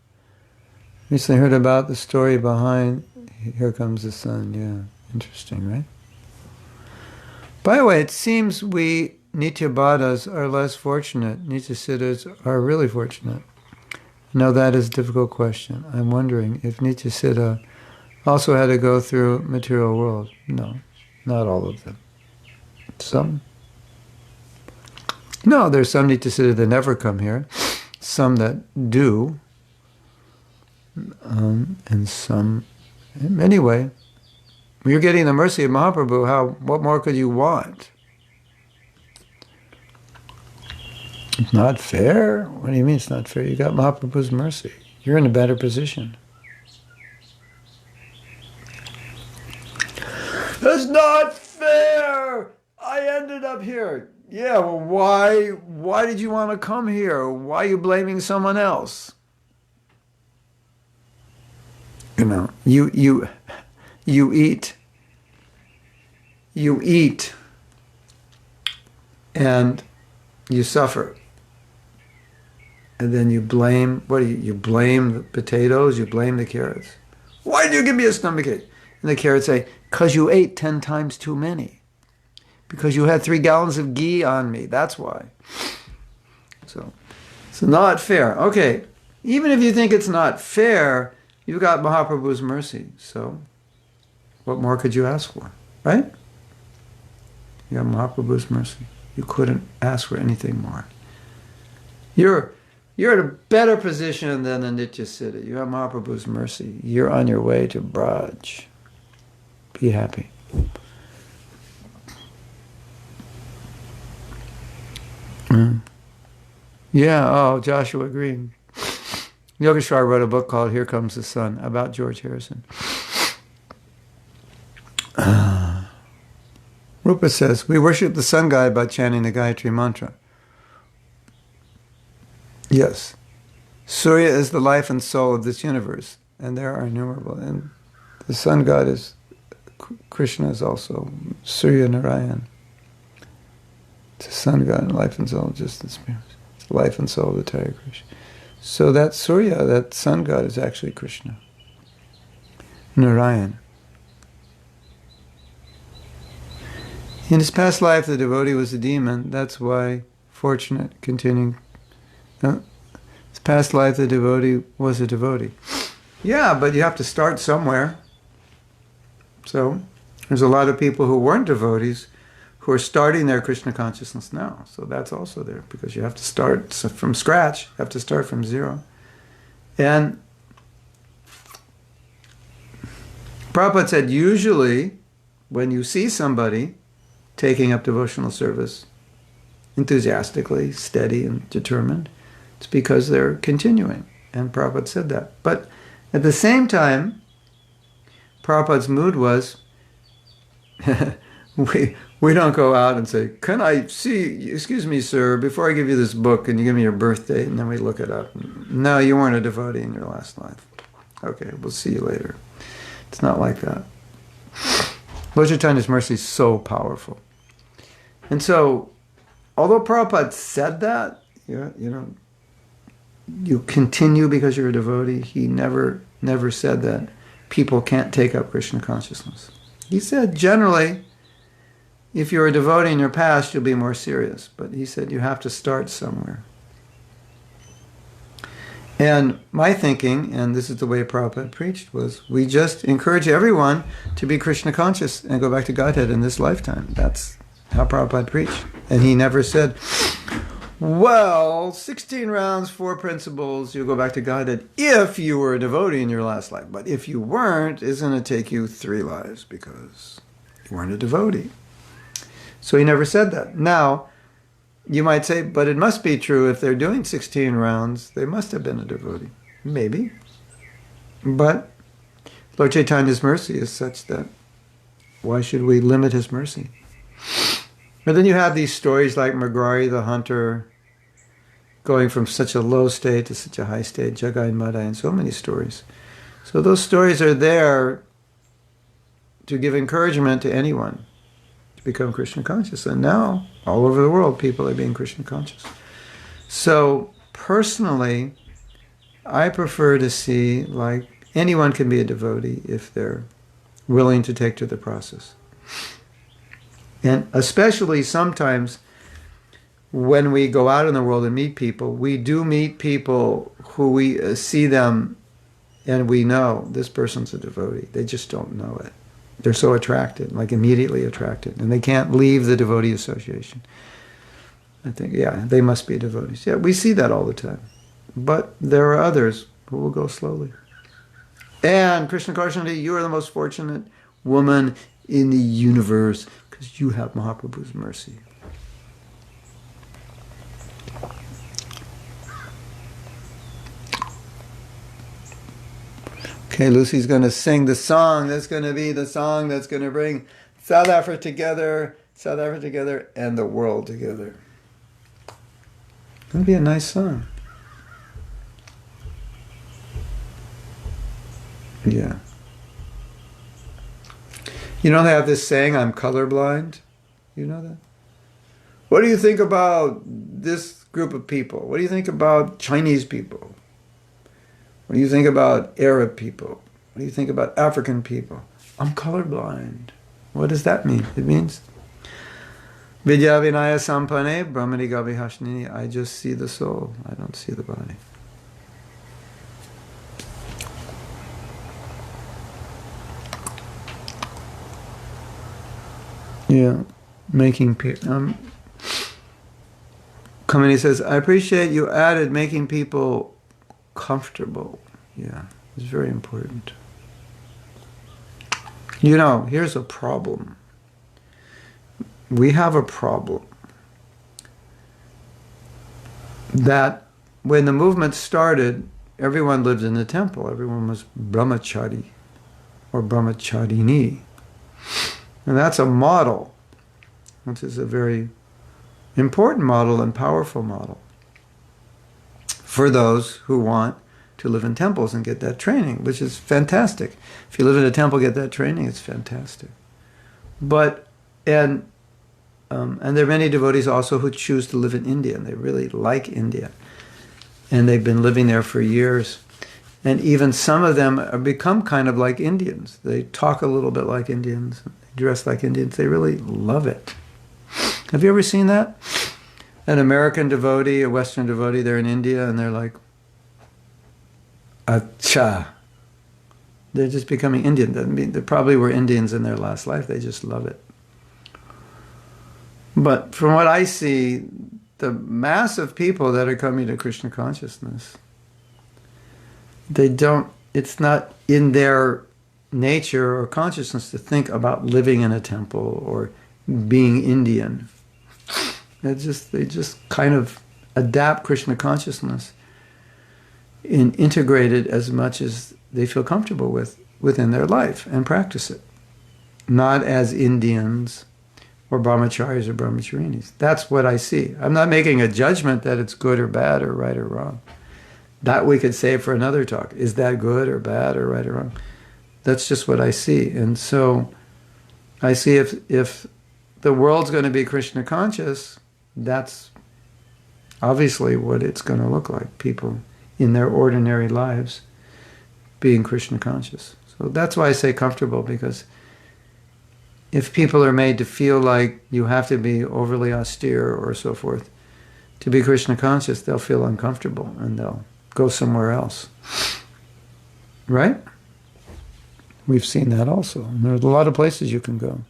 Speaker 1: Recently heard about the story behind Here Comes the Sun. Yeah, interesting, right? By the way, it seems we Nityabhadas are less fortunate. Nityasiddhas are really fortunate. Now that is a difficult question. I'm wondering if Nityasiddha also had to go through material world. No, not all of them. Some. No, there's some Nityasiddha that never come here. Some that do. And some, anyway, you're getting the mercy of Mahaprabhu. What more could you want? It's not fair. What do you mean it's not fair? You got Mahaprabhu's mercy. You're in a better position. It's not fair. I ended up here. Yeah, well, why? Why did you want to come here? Why are you blaming someone else? You know, you eat, and you suffer, and then you blame. What do you blame the potatoes? You blame the carrots. Why did you give me a stomachache? And the carrots say, "'Cause you ate 10 times too many, because you had 3 gallons of ghee on me. That's why." So it's not fair. Okay, even if you think it's not fair, you got Mahaprabhu's mercy, so what more could you ask for, right? You got Mahaprabhu's mercy. You couldn't ask for anything more. You're in a better position than the Nityasiddha. You have Mahaprabhu's mercy. You're on your way to Braj. Be happy. Yeah, oh, Joshua Green. Yogeshwar wrote a book called Here Comes the Sun about George Harrison. Rupa says, we worship the sun god by chanting the Gayatri mantra. Yes. Surya is the life and soul of this universe, and there are innumerable. And the sun god is, Krishna is also Surya Narayan. It's the sun god, life and soul, just the spirit. It's the life and soul of the entire Krishna. So that Surya, that sun god, is actually Krishna. Narayan. In his past life, the devotee was a demon. That's why, fortunate, continuing. His past life, the devotee was a devotee. Yeah, but you have to start somewhere. So, there's a lot of people who weren't devotees who are starting their Krishna consciousness now. So that's also there, because you have to start from scratch. You have to start from zero. And Prabhupada said, usually, when you see somebody taking up devotional service enthusiastically, steady and determined, it's because they're continuing. And Prabhupada said that. But at the same time, Prabhupada's mood was, we don't go out and say, can I see, excuse me, sir, before I give you this book, can you give me your birth date? And then we look it up. No, you weren't a devotee in your last life. Okay, we'll see you later. It's not like that. Lord Chaitanya's mercy is so powerful. And so, although Prabhupada said that, you continue because you're a devotee, he never said that people can't take up Krishna consciousness. He said, generally, if you're a devotee in your past, you'll be more serious. But he said you have to start somewhere. And my thinking, and this is the way Prabhupada preached, was we just encourage everyone to be Krishna conscious and go back to Godhead in this lifetime. That's how Prabhupada preached. And he never said, well, 16 rounds, 4 principles, you'll go back to Godhead if you were a devotee in your last life. But if you weren't, it's going to take you 3 lives because you weren't a devotee. So he never said that. Now, you might say, but it must be true if they're doing 16 rounds, they must have been a devotee. Maybe. But Lord Chaitanya's mercy is such that why should we limit his mercy? But then you have these stories like Mragari the hunter going from such a low state to such a high state, Jagai and Madai, and so many stories. So those stories are there to give encouragement to anyone to become Krishna conscious. And now, all over the world, people are being Krishna conscious. So, personally, I prefer to see, like, anyone can be a devotee if they're willing to take to the process. And especially sometimes when we go out in the world and meet people, we do meet people who we see them and we know this person's a devotee. They just don't know it. They're so attracted, like immediately attracted, and they can't leave the devotee association. I think, yeah, they must be devotees. Yeah, we see that all the time. But there are others who will go slowly. And Krishna Karshanti, you are the most fortunate woman in the universe because you have Mahaprabhu's mercy. Okay, Lucy's going to sing the song that's going to be the song that's going to bring South Africa together, and the world together. It's going to be a nice song. Yeah. You know they have this saying, I'm colorblind? You know that? What do you think about this group of people? What do you think about Chinese people? What do you think about Arab people? What do you think about African people? I'm colorblind. What does that mean? It means Vidya Vinaya Sampane Brahmani Gavi Hashnini. I just see the soul. I don't see the body. Yeah, making people. Kamini says, I appreciate you added making people comfortable. Yeah, it's very important. You know, here's a problem. We have a problem that when the movement started, everyone lived in the temple. Everyone was brahmachari or brahmacharini. And that's a model, which is a very important model and powerful model for those who want to live in temples and get that training, which is fantastic. If you live in a temple, get that training, it's fantastic. But, and there are many devotees also who choose to live in India, and they really like India. And they've been living there for years. And even some of them have become kind of like Indians. They talk a little bit like Indians, they dress like Indians. They really love it. Have you ever seen that? An American devotee, a Western devotee, they're in India, and they're like, Acha. They're just becoming Indian. Doesn't mean they probably were Indians in their last life. They just love it. But from what I see, the mass of people that are coming to Krishna consciousness, they don't, it's not in their nature or consciousness to think about living in a temple or being Indian. They just kind of adapt Krishna consciousness and integrate it as much as they feel comfortable with within their life and practice it. Not as Indians or brahmacharis or brahmacharinis. That's what I see. I'm not making a judgment that it's good or bad or right or wrong. That we could say for another talk. Is that good or bad or right or wrong? That's just what I see. And so I see if the world's going to be Krishna conscious, that's obviously what it's going to look like. People in their ordinary lives being Krishna conscious. So that's why I say comfortable, because if people are made to feel like you have to be overly austere or so forth to be Krishna conscious, they'll feel uncomfortable and they'll go somewhere else. Right? We've seen that also. And there's a lot of places you can go.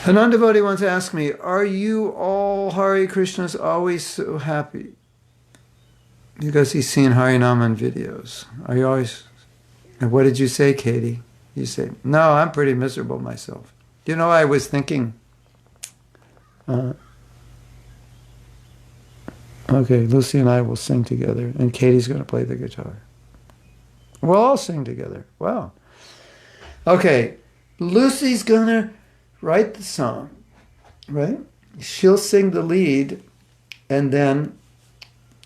Speaker 1: A non-devotee once asked me, are you all Hare Krishnas always so happy? Because he's seen Harinam videos. Are you always... And what did you say, Katie? You say, no, I'm pretty miserable myself. You know, I was thinking... okay, Lucy and I will sing together, and Katie's going to play the guitar. We'll all sing together. Wow. Okay, Lucy's going to write the song, right? She'll sing the lead, and then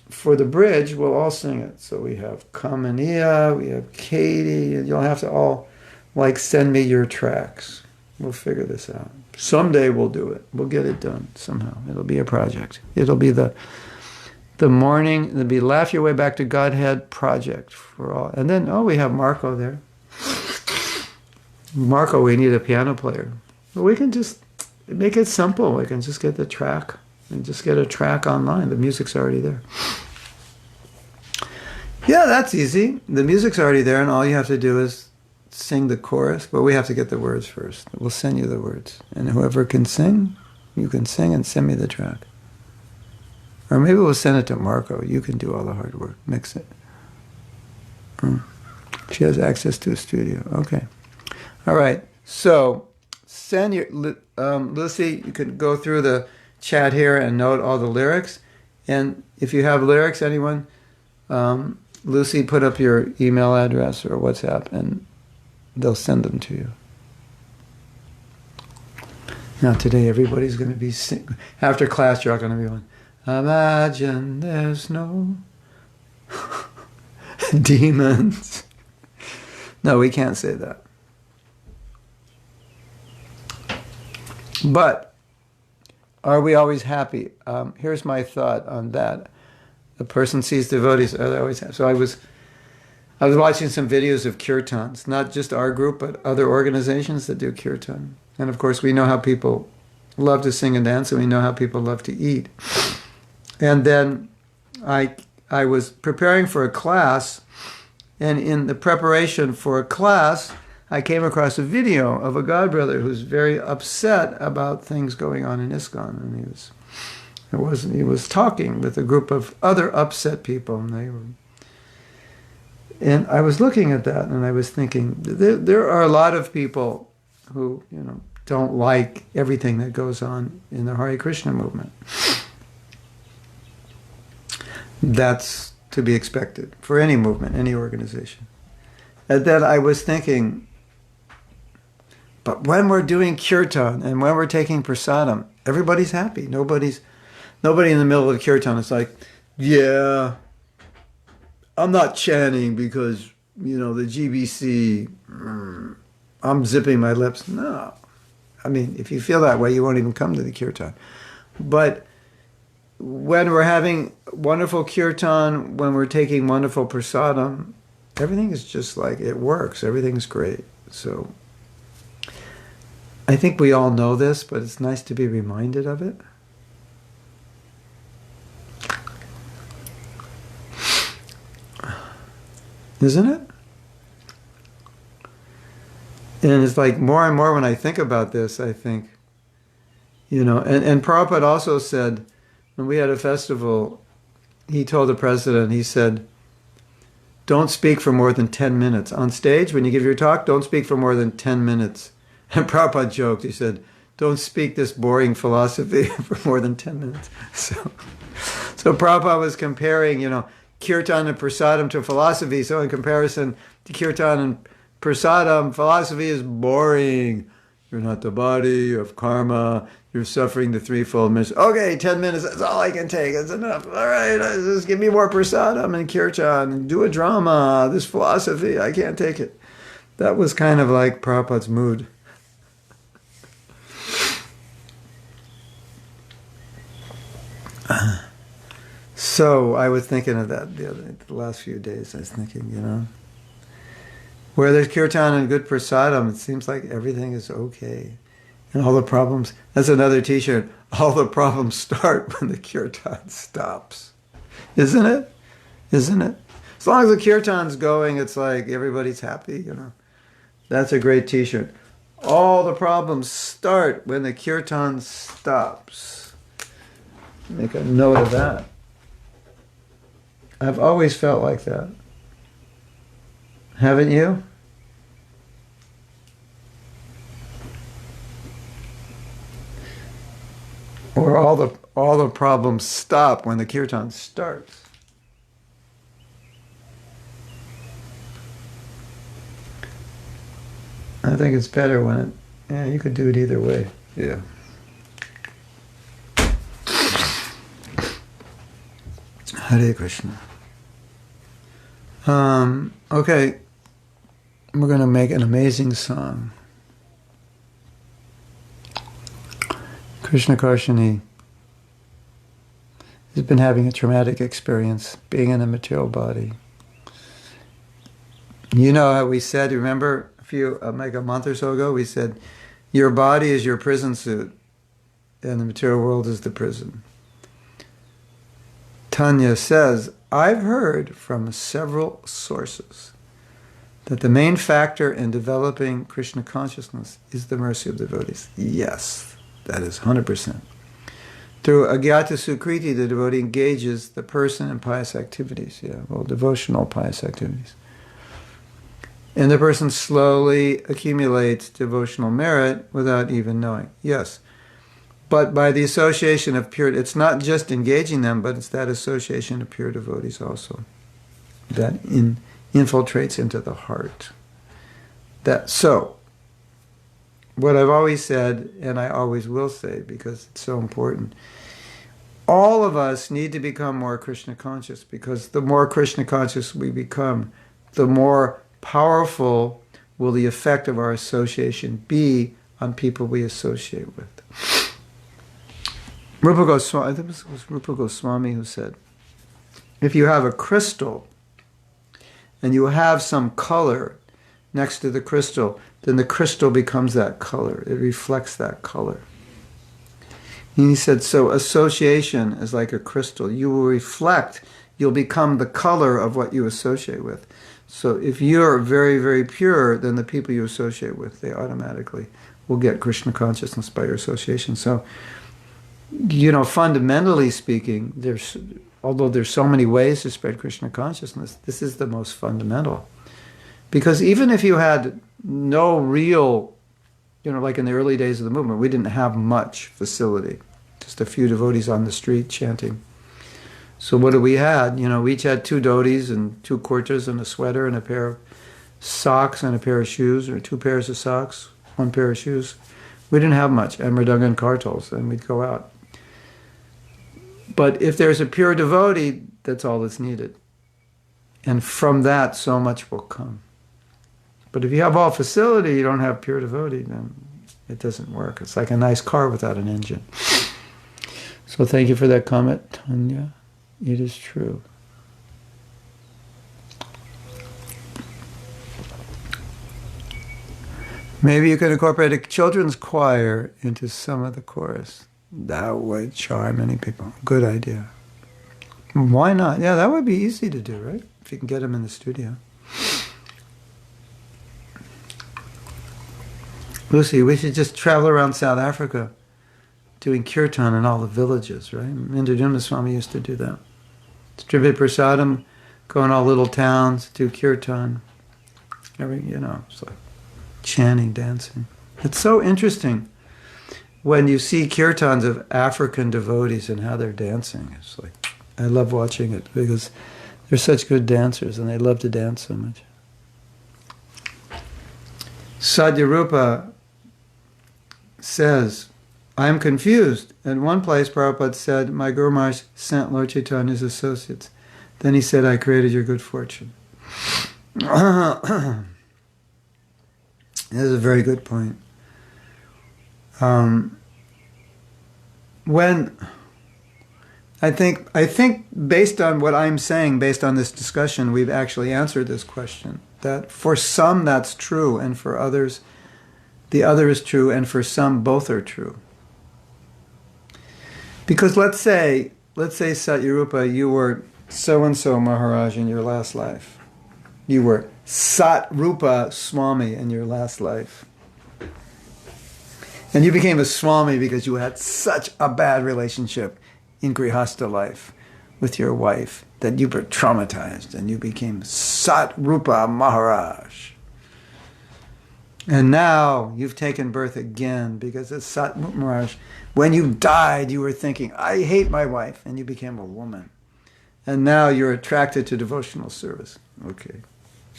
Speaker 1: for the bridge, we'll all sing it. So we have Kamania, we have Katie, and you'll have to all like send me your tracks. We'll figure this out. Someday we'll do it. We'll get it done somehow. It'll be a project. It'll be the morning, it'll be Laugh Your Way Back to Godhead project for all. And then, we have Marco there. Marco, we need a piano player. But we can just make it simple. We can just get the track and just get a track online. The music's already there. Yeah, that's easy. The music's already there, and all you have to do is sing the chorus, but we have to get the words first. We'll send you the words. And whoever can sing, you can sing and send me the track. Or maybe we'll send it to Marco. You can do all the hard work. Mix it. She has access to a studio. Okay. All right. So send your... Lucy, you can go through the chat here and note all the lyrics. And if you have lyrics, anyone... Lucy, put up your email address or WhatsApp, and they'll send them to you. Now today, everybody's going to be after class. You're all going to be going. Imagine there's no demons. No, we can't say that. But are we always happy? Here's my thought on that. A person sees devotees. They always have. So I was watching some videos of kirtans, not just our group, but other organizations that do kirtan. And of course, we know how people love to sing and dance, and we know how people love to eat. And then I was preparing for a class, and in the preparation for a class, I came across a video of a godbrother who's very upset about things going on in ISKCON, and he was talking with a group of other upset people, and I was looking at that, and I was thinking, there are a lot of people who, don't like everything that goes on in the Hare Krishna movement. That's to be expected for any movement, any organization. And then I was thinking, but when we're doing kirtan and when we're taking prasadam, everybody's happy. Nobody in the middle of kirtan is like, yeah, I'm not chanting because, the GBC, I'm zipping my lips. No. I mean, if you feel that way, you won't even come to the kirtan. But when we're having wonderful kirtan, when we're taking wonderful prasadam, everything is just like, it works. Everything's great. So I think we all know this, but it's nice to be reminded of it. Isn't it? And it's like more and more when I think about this, I think, and Prabhupada also said, when we had a festival, he told the president, he said, don't speak for more than 10 minutes. On stage, when you give your talk, don't speak for more than 10 minutes. And Prabhupada joked, he said, don't speak this boring philosophy for more than 10 minutes. So Prabhupada was comparing, kirtan and prasadam to philosophy. So in comparison to kirtan and prasadam, philosophy is boring. You're not the body, you have karma, you're suffering the threefold mission. Okay, 10 minutes, that's all I can take, it's enough. All right, just give me more prasadam and kirtan, do a drama, this philosophy, I can't take it. That was kind of like Prabhupada's mood. So I was thinking of that the last few days. I was thinking, where there's kirtan and good prasadam, it seems like everything is okay. And all the problems, that's another t-shirt, all the problems start when the kirtan stops. Isn't it? Isn't it? As long as the kirtan's going, it's like everybody's happy, That's a great t-shirt. All the problems start when the kirtan stops. Make a note of that. I've always felt like that. Haven't you? Or all the problems stop when the kirtan starts. I think it's better when you could do it either way. Yeah. Hare Krishna. Okay. we're going to make an amazing song. Krishna Karshani has been having a traumatic experience being in a material body. You know how we said, remember like a month or so ago, we said, your body is your prison suit and the material world is the prison. Tanya says, I've heard from several sources that the main factor in developing Krishna consciousness is the mercy of devotees. Yes, that is 100%. Through Agyata Sukriti, the devotee engages the person in pious activities, devotional pious activities. And the person slowly accumulates devotional merit without even knowing. Yes. But by the association of pure, it's not just engaging them, but it's that association of pure devotees also that infiltrates into the heart. So, what I've always said, and I always will say because it's so important, all of us need to become more Krishna conscious, because the more Krishna conscious we become, the more powerful will the effect of our association be on people we associate with. Rupa Goswami, I think it was Rupa Goswami who said, if you have a crystal and you have some color next to the crystal, then the crystal becomes that color. It reflects that color. And he said, so association is like a crystal. You will reflect, you'll become the color of what you associate with. So if you're very, very pure, then the people you associate with, they automatically will get Krishna consciousness by your association. So, fundamentally speaking, although there's so many ways to spread Krishna consciousness, this is the most fundamental. Because even if you had no real, like in the early days of the movement, we didn't have much facility. Just a few devotees on the street chanting. So what we had? We each had 2 dhotis and 2 kurtas and a sweater and a pair of socks and a pair of shoes, or 2 pairs of socks, 1 pair of shoes. We didn't have much, and mridanga and kartals, and we'd go out. But if there's a pure devotee, that's all that's needed. And from that, so much will come. But if you have all facility, you don't have pure devotee, then it doesn't work. It's like a nice car without an engine. So thank you for that comment, Tanya. It is true. Maybe you could incorporate a children's choir into some of the chorus. That would charm many people. Good idea. Why not? Yeah, that would be easy to do, right? If you can get them in the studio. Lucy, we should just travel around South Africa doing kirtan in all the villages, right? Indradumna Swami used to do that. Distribute prasadam, go in all little towns, do kirtan. It's like chanting, dancing. It's so interesting when you see kirtans of African devotees and how they're dancing. It's like, I love watching it because they're such good dancers and they love to dance so much. Sadhyarupa says, I am confused. In one place, Prabhupada said, my Guru Maharaj sent Lord Chaitanya's associates. Then he said, I created your good fortune. This is a very good point. When I think based on what I'm saying, based on this discussion, we've actually answered this question. That for some that's true, and for others, the other is true, and for some both are true. Because let's say Satyarupa, you were so-and-so Maharaj in your last life. You were Satrupa Swami in your last life. And you became a Swami because you had such a bad relationship in Grihastha life with your wife that you were traumatized and you became Satrupa Maharaj. And now you've taken birth again because it's Satrupa Maharaj. When you died, you were thinking, I hate my wife, and you became a woman. And now you're attracted to devotional service. Okay.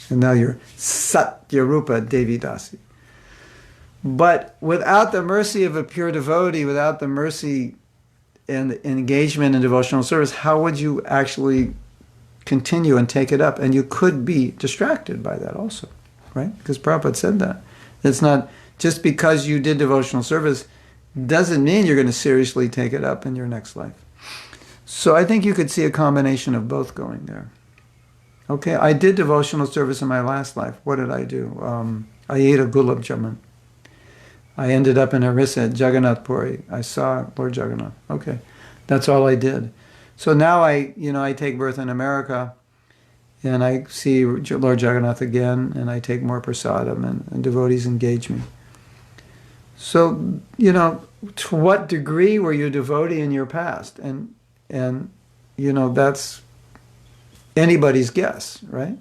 Speaker 1: And now you're Satyarupa Devidasi. But without the mercy of a pure devotee, without the mercy and engagement in devotional service, how would you actually continue and take it up? And you could be distracted by that also. right? Because Prabhupada said that. It's not just because you did devotional service doesn't mean you're going to seriously take it up in your next life. So I think you could see a combination of both going there. Okay, I did devotional service in my last life. What did I do? I ate a gulab jamun. I ended up in Orissa at Jagannath Puri. I saw Lord Jagannath. Okay, that's all I did. So now I take birth in America, and I see Lord Jagannath again, and I take more prasadam, and devotees engage me. So, to what degree were you a devotee in your past? And that's anybody's guess, right?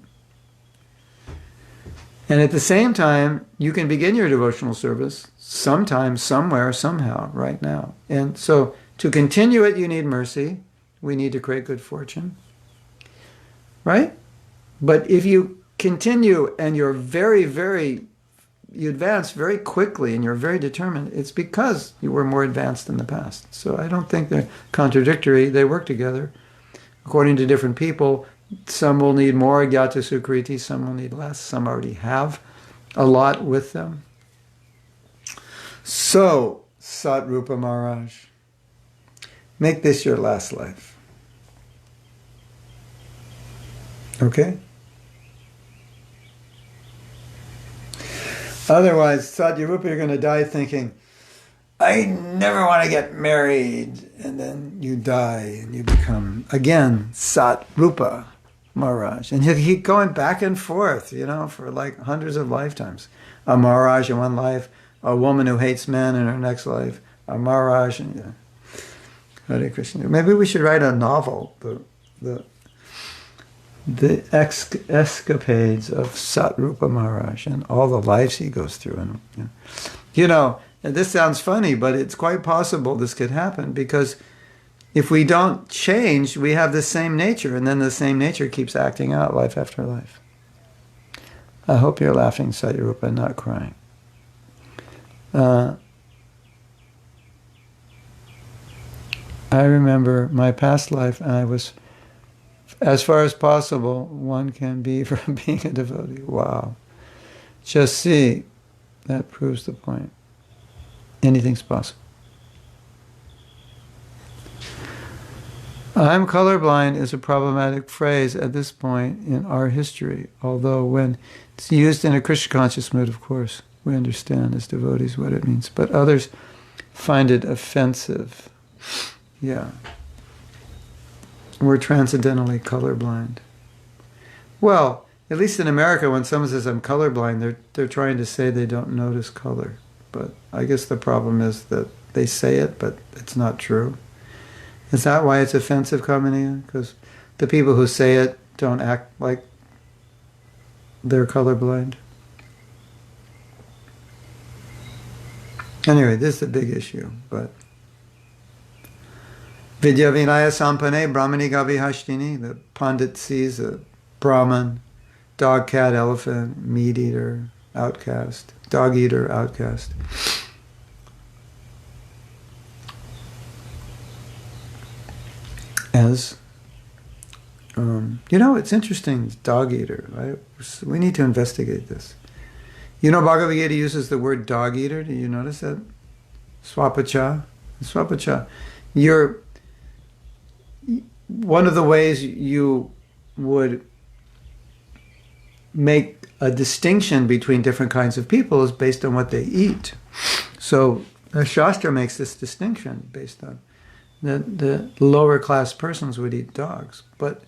Speaker 1: And at the same time, you can begin your devotional service sometime, somewhere, somehow, right now. And so to continue it, you need mercy. We need to create good fortune, right? But if you continue and you're you advance very quickly and you're very determined, it's because you were more advanced in the past. So I don't think they're contradictory. They work together. According to different people, some will need more Agyata Sukriti, some will need less, some already have a lot with them. So, Sat Rupa Maharaj, make this your last life. Okay? Otherwise, Satya Rupa, you're going to die thinking, I never want to get married. And then you die and you become, again, Sat Rupa Maharaj. And you keep going back and forth, for like hundreds of lifetimes. A Maharaj in one life, a woman who hates men in her next life, a Maharaj. And, Hare Krishna. Maybe we should write a novel, the escapades of Sat Rupa Maharaj and all the lives he goes through. And this sounds funny, but it's quite possible this could happen, because if we don't change, we have the same nature, and then the same nature keeps acting out life after life. I hope you're laughing, Satya Rupa, and not crying. I remember my past life, and I was, as far as possible, one can be from being a devotee. Wow. Just see, that proves the point. Anything's possible. I'm colorblind is a problematic phrase at this point in our history, although when it's used in a Krishna conscious mood, of course, we understand as devotees what it means. But others find it offensive. Yeah. We're transcendentally colorblind. Well, at least in America, when someone says I'm colorblind, they're trying to say they don't notice color. But I guess the problem is that they say it, but it's not true. Is that why it's offensive, Kamaniya? Because the people who say it don't act like they're colorblind? Anyway, this is a big issue, but Vidya Vinaya Sampane Brahmani Gavi Hashtini, the Pandit sees a Brahman, dog, cat, elephant, meat eater, outcast, dog eater, outcast. As, it's interesting, dog eater, right? We need to investigate this. Bhagavad Gita uses the word dog eater. Do you notice that? Swapacha. Swapacha. One of the ways you would make a distinction between different kinds of people is based on what they eat. So the Shastra makes this distinction based on the lower class persons would eat dogs. But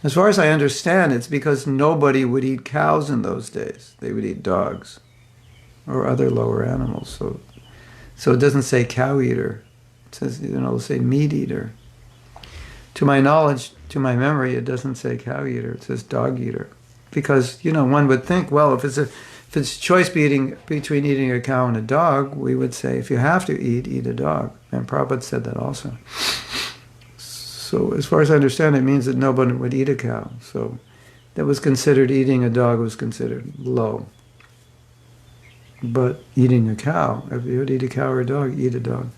Speaker 1: as far as I understand, it's because nobody would eat cows in those days. They would eat dogs or other lower animals. So it doesn't say cow eater. It says, it'll say meat eater. To my knowledge, to my memory, it doesn't say cow eater. It says dog eater. Because, one would think, well, if it's a choice between eating a cow and a dog, we would say, if you have to eat a dog. And Prabhupada said that also. So as far as I understand, it means that nobody would eat a cow. So that was considered, eating a dog was considered low. But eating a cow, if you would eat a cow or a dog, eat a dog.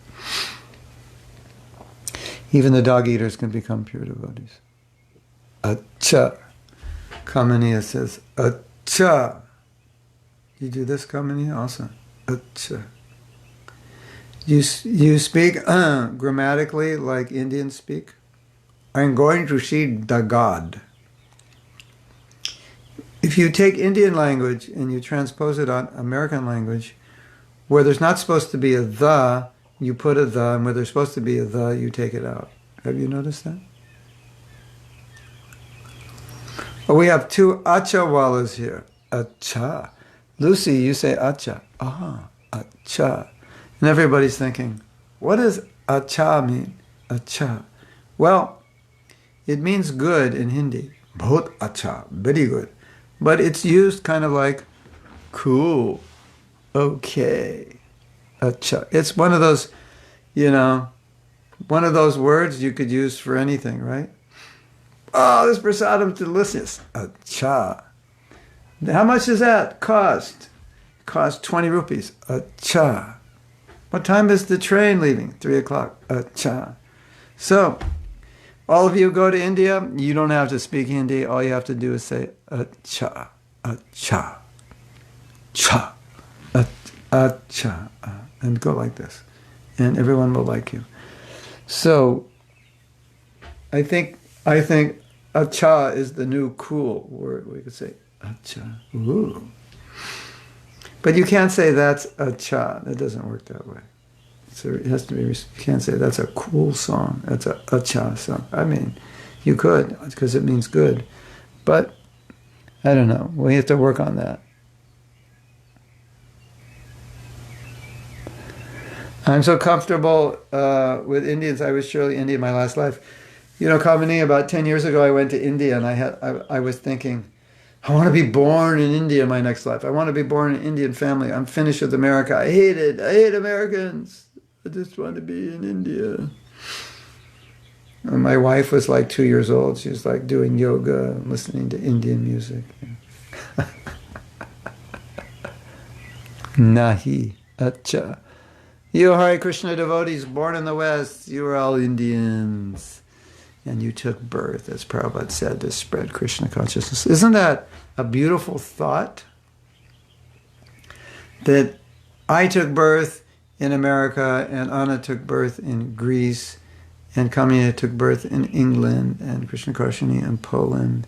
Speaker 1: Even the dog eaters can become pure devotees. Acha. Kamaniya says, Acha. You do this, Kamini? Also. Acha. You speak grammatically like Indians speak? I'm going to see the God. If you take Indian language and you transpose it on American language, where there's not supposed to be a the, you put a the, and where there's supposed to be a the, you take it out. Have you noticed that? Well, we have two achawalas here. Acha. Lucy, you say acha. Ah, acha. And everybody's thinking, what does acha mean? Acha. Well, it means good in Hindi. Bahut acha. Very good. But it's used kind of like, cool. Okay. Acha. It's one of those, one of those words you could use for anything, right? Oh, this prasadam's delicious. Acha. How much does that cost? It costs 20 rupees. Acha. What time is the train leaving? 3 o'clock. Acha. So, all of you go to India, you don't have to speak Hindi. All you have to do is say acha, acha, cha, acha, and go like this. And everyone will like you. So, I think acha is the new cool word. We could say acha. Ooh. But you can't say that's acha. That doesn't work that way. So it has to be. You can't say that's a cool song. That's a acha song. I mean, you could because it means good, but I don't know. We have to work on that. I'm so comfortable with Indians. I was surely Indian my last life. Kamini, about 10 years ago, I went to India and I was thinking, I want to be born in India my next life. I want to be born in an Indian family. I'm finished with America. I hate it. I hate Americans. I just want to be in India. And my wife was like 2 years old. She was like doing yoga and listening to Indian music. Nahi. Acha. You Hare Krishna devotees born in the West, you are all Indians. And you took birth, as Prabhupada said, to spread Krishna consciousness. Isn't that a beautiful thought? That I took birth in America, and Anna took birth in Greece, and Kamina took birth in England, and Krishna Karshini in Poland,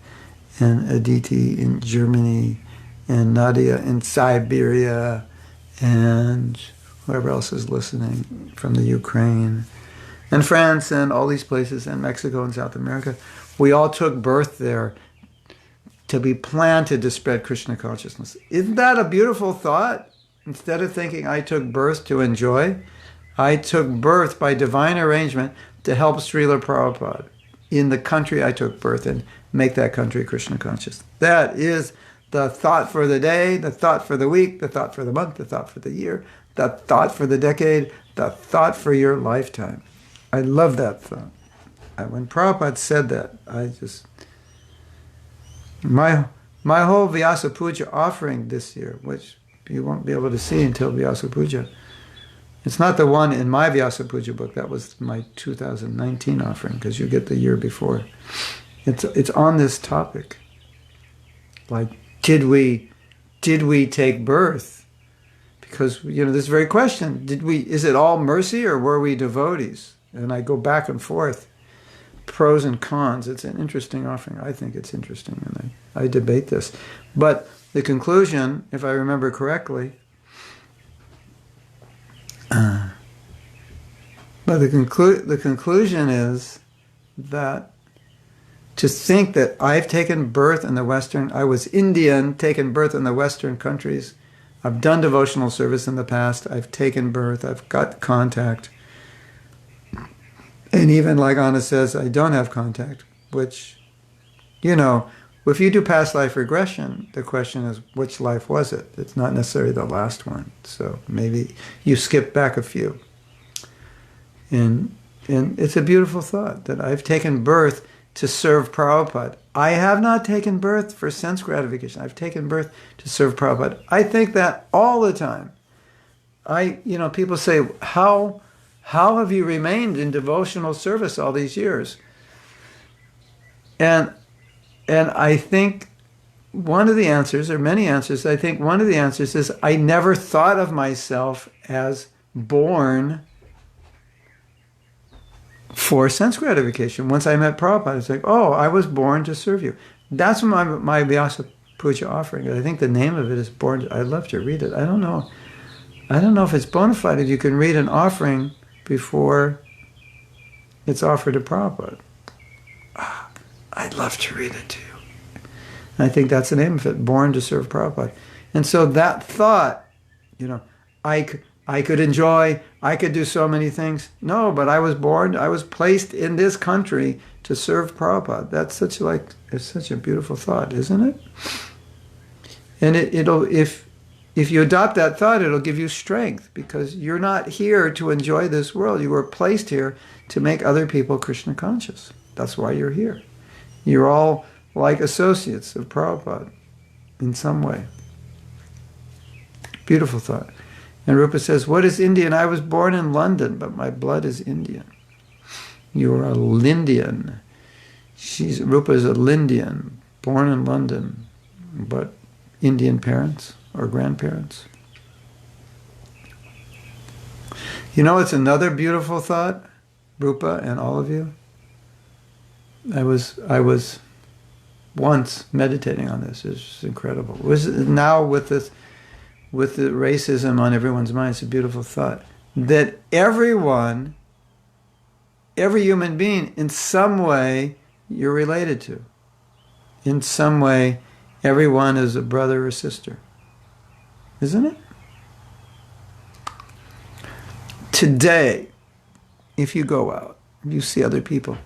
Speaker 1: and Aditi in Germany, and Nadia in Siberia, and whoever else is listening from the Ukraine, and France, and all these places, and Mexico and South America. We all took birth there to be planted to spread Krishna consciousness. Isn't that a beautiful thought? Instead of thinking I took birth to enjoy, I took birth by divine arrangement to help Srila Prabhupada in the country I took birth in, make that country Krishna conscious. That is the thought for the day, the thought for the week, the thought for the month, the thought for the year, the thought for the decade, the thought for your lifetime. I love that thought. When Prabhupada said that, my whole Vyasa Puja offering this year, which you won't be able to see until Vyasa Puja. It's not the one in my Vyasa Puja book. That was my 2019 offering, because you get the year before. It's on this topic. Like, did we take birth? Because, this very question, is it all mercy or were we devotees? And I go back and forth, pros and cons. It's an interesting offering. I think it's interesting, and I debate this. But the conclusion, if I remember correctly, the conclusion is that to think that I've taken birth in I was Indian, taken birth in the Western countries, I've done devotional service in the past, I've taken birth, I've got contact, and even like Anna says, I don't have contact, which, if you do past life regression, the question is, which life was it? It's not necessarily the last one. So maybe you skip back a few. And it's a beautiful thought that I've taken birth to serve Prabhupada. I have not taken birth for sense gratification. I've taken birth to serve Prabhupada. I think that all the time. People say, how have you remained in devotional service all these years? And I think one of the answers, or many answers, I think one of the answers is I never thought of myself as born for sense gratification. Once I met Prabhupada, it's like, oh, I was born to serve you. That's my Vyasa Puja offering. I think the name of it is Born. I'd love to read it. I don't know. I don't know if it's bona fide if you can read an offering before it's offered to Prabhupada. I'd love to read it to you. And I think that's the name of it, Born to Serve Prabhupada. And so that thought, I could enjoy, I could do so many things. No, but I was born, I was placed in this country to serve Prabhupada. That's it's such a beautiful thought, isn't it? And if you adopt that thought, it'll give you strength, because you're not here to enjoy this world. You were placed here to make other people Krishna conscious. That's why you're here. You're all like associates of Prabhupada in some way. Beautiful thought. And Rupa says, what is Indian? I was born in London, but my blood is Indian. You're a Lindian. Rupa is a Lindian, born in London, but Indian parents or grandparents. It's another beautiful thought, Rupa and all of you. I was once meditating on this. It's incredible. Now with the racism on everyone's mind, it's a beautiful thought that every human being, in some way, you're related to. In some way, everyone is a brother or sister. Isn't it? Today, if you go out, you see other people.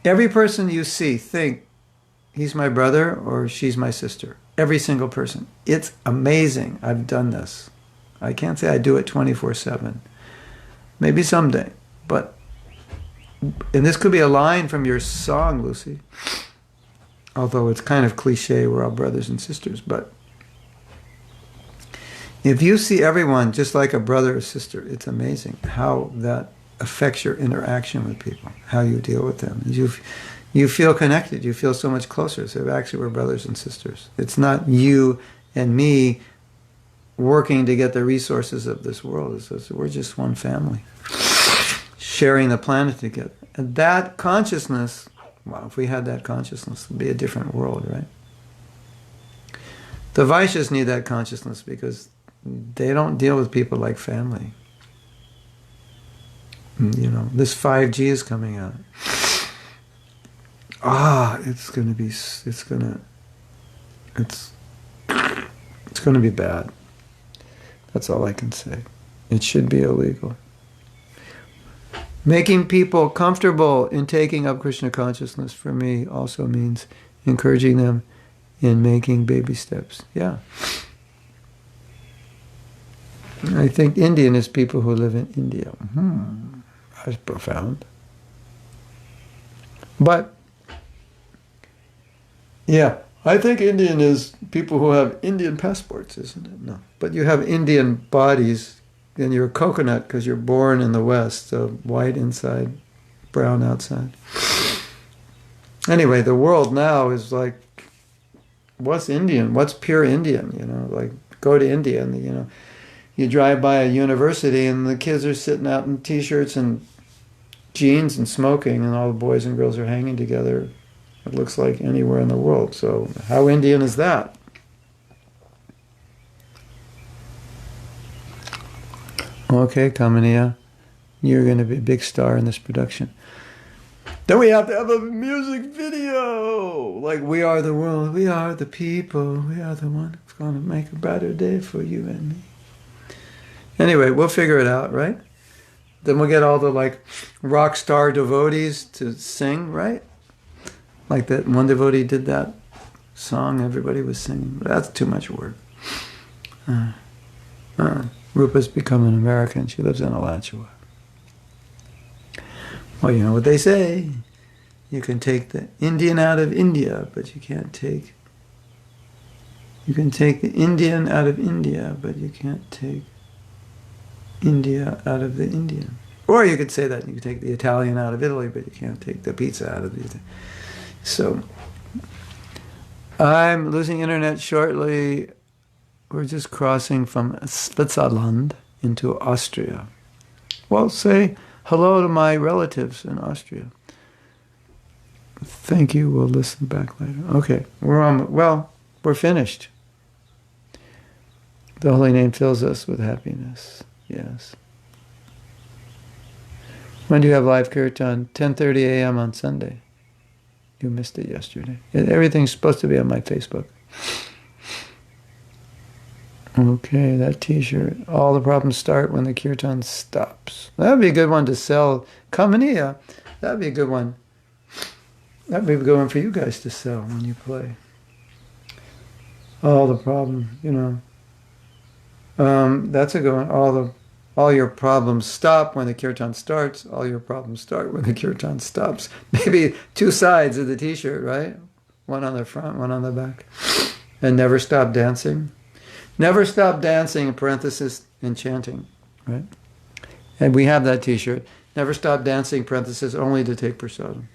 Speaker 1: Every person you see, think, he's my brother or she's my sister. Every single person. It's amazing. I've done this. I can't say I do it 24/7. Maybe someday. And this could be a line from your song, Lucy. Although it's kind of cliche, we're all brothers and sisters. But if you see everyone just like a brother or sister, it's amazing how that affects your interaction with people, how you deal with them. You feel connected. You feel so much closer. So actually we're brothers and sisters. It's not you and me working to get the resources of this world. We're just one family, sharing the planet together. And that consciousness, wow, if we had that consciousness, it would be a different world, right? The Vaishyas need that consciousness because they don't deal with people like family. This 5G is coming out. It's going to be bad. That's all I can say. It should be illegal. Making people comfortable in taking up Krishna consciousness for me also means encouraging them in making baby steps. Yeah. I think Indian is people who live in India. That's profound. But yeah, I think Indian is people who have Indian passports, isn't it? No. But you have Indian bodies, and you're a coconut because you're born in the West, so white inside, brown outside. Anyway, the world now is like, what's Indian? What's pure Indian? Go to India and, you drive by a university and the kids are sitting out in t-shirts and jeans and smoking, and all the boys and girls are hanging together. It looks like anywhere in the world. So how Indian is that? Okay, Kamaniya, you're going to be a big star in this production. Then we have to have a music video. Like, we are the world, we are the people, we are the one who's going to make a better day for you and me. Anyway, we'll figure it out, right? Then we'll get all the rock star devotees to sing, right? Like that one devotee did that song everybody was singing. But that's too much work. Rupa's become an American. She lives in Alachua. Well, you know what they say. You can take the Indian out of India, but you can't take... You can take the Indian out of India, but you can't take India out of the Indian. Or you could say that you can take the Italian out of Italy, but you can't take the pizza out of the Italian. So, I'm losing internet shortly. We're just crossing from Switzerland into Austria. Well, say hello to my relatives in Austria. Thank you. We'll listen back later. Okay, we're finished. The holy name fills us with happiness. Yes. When do you have live kirtan? 10:30 a.m. on Sunday. You missed it yesterday. Everything's supposed to be on my Facebook. Okay, that t-shirt. All the problems start when the kirtan stops. That would be a good one to sell. Kamaniya. That would be a good one. That would be a good one for you guys to sell when you play. All the problems, that's a good one. All your problems stop when the kirtan starts. All your problems start when the kirtan stops. Maybe two sides of the t-shirt, right? One on the front, one on the back. And never stop dancing. Never stop dancing, in parenthesis, and chanting, right? And we have that t-shirt. Never stop dancing, parenthesis, only to take prasadam.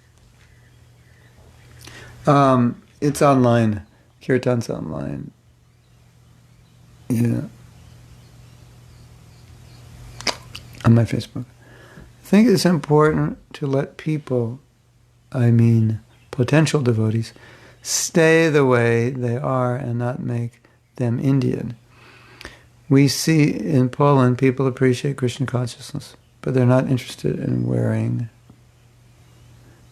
Speaker 1: It's online. Kirtan's online. Yeah. On my Facebook. I think it's important to let people, potential devotees, stay the way they are and not make them Indian. We see in Poland people appreciate Krishna consciousness, but they're not interested in wearing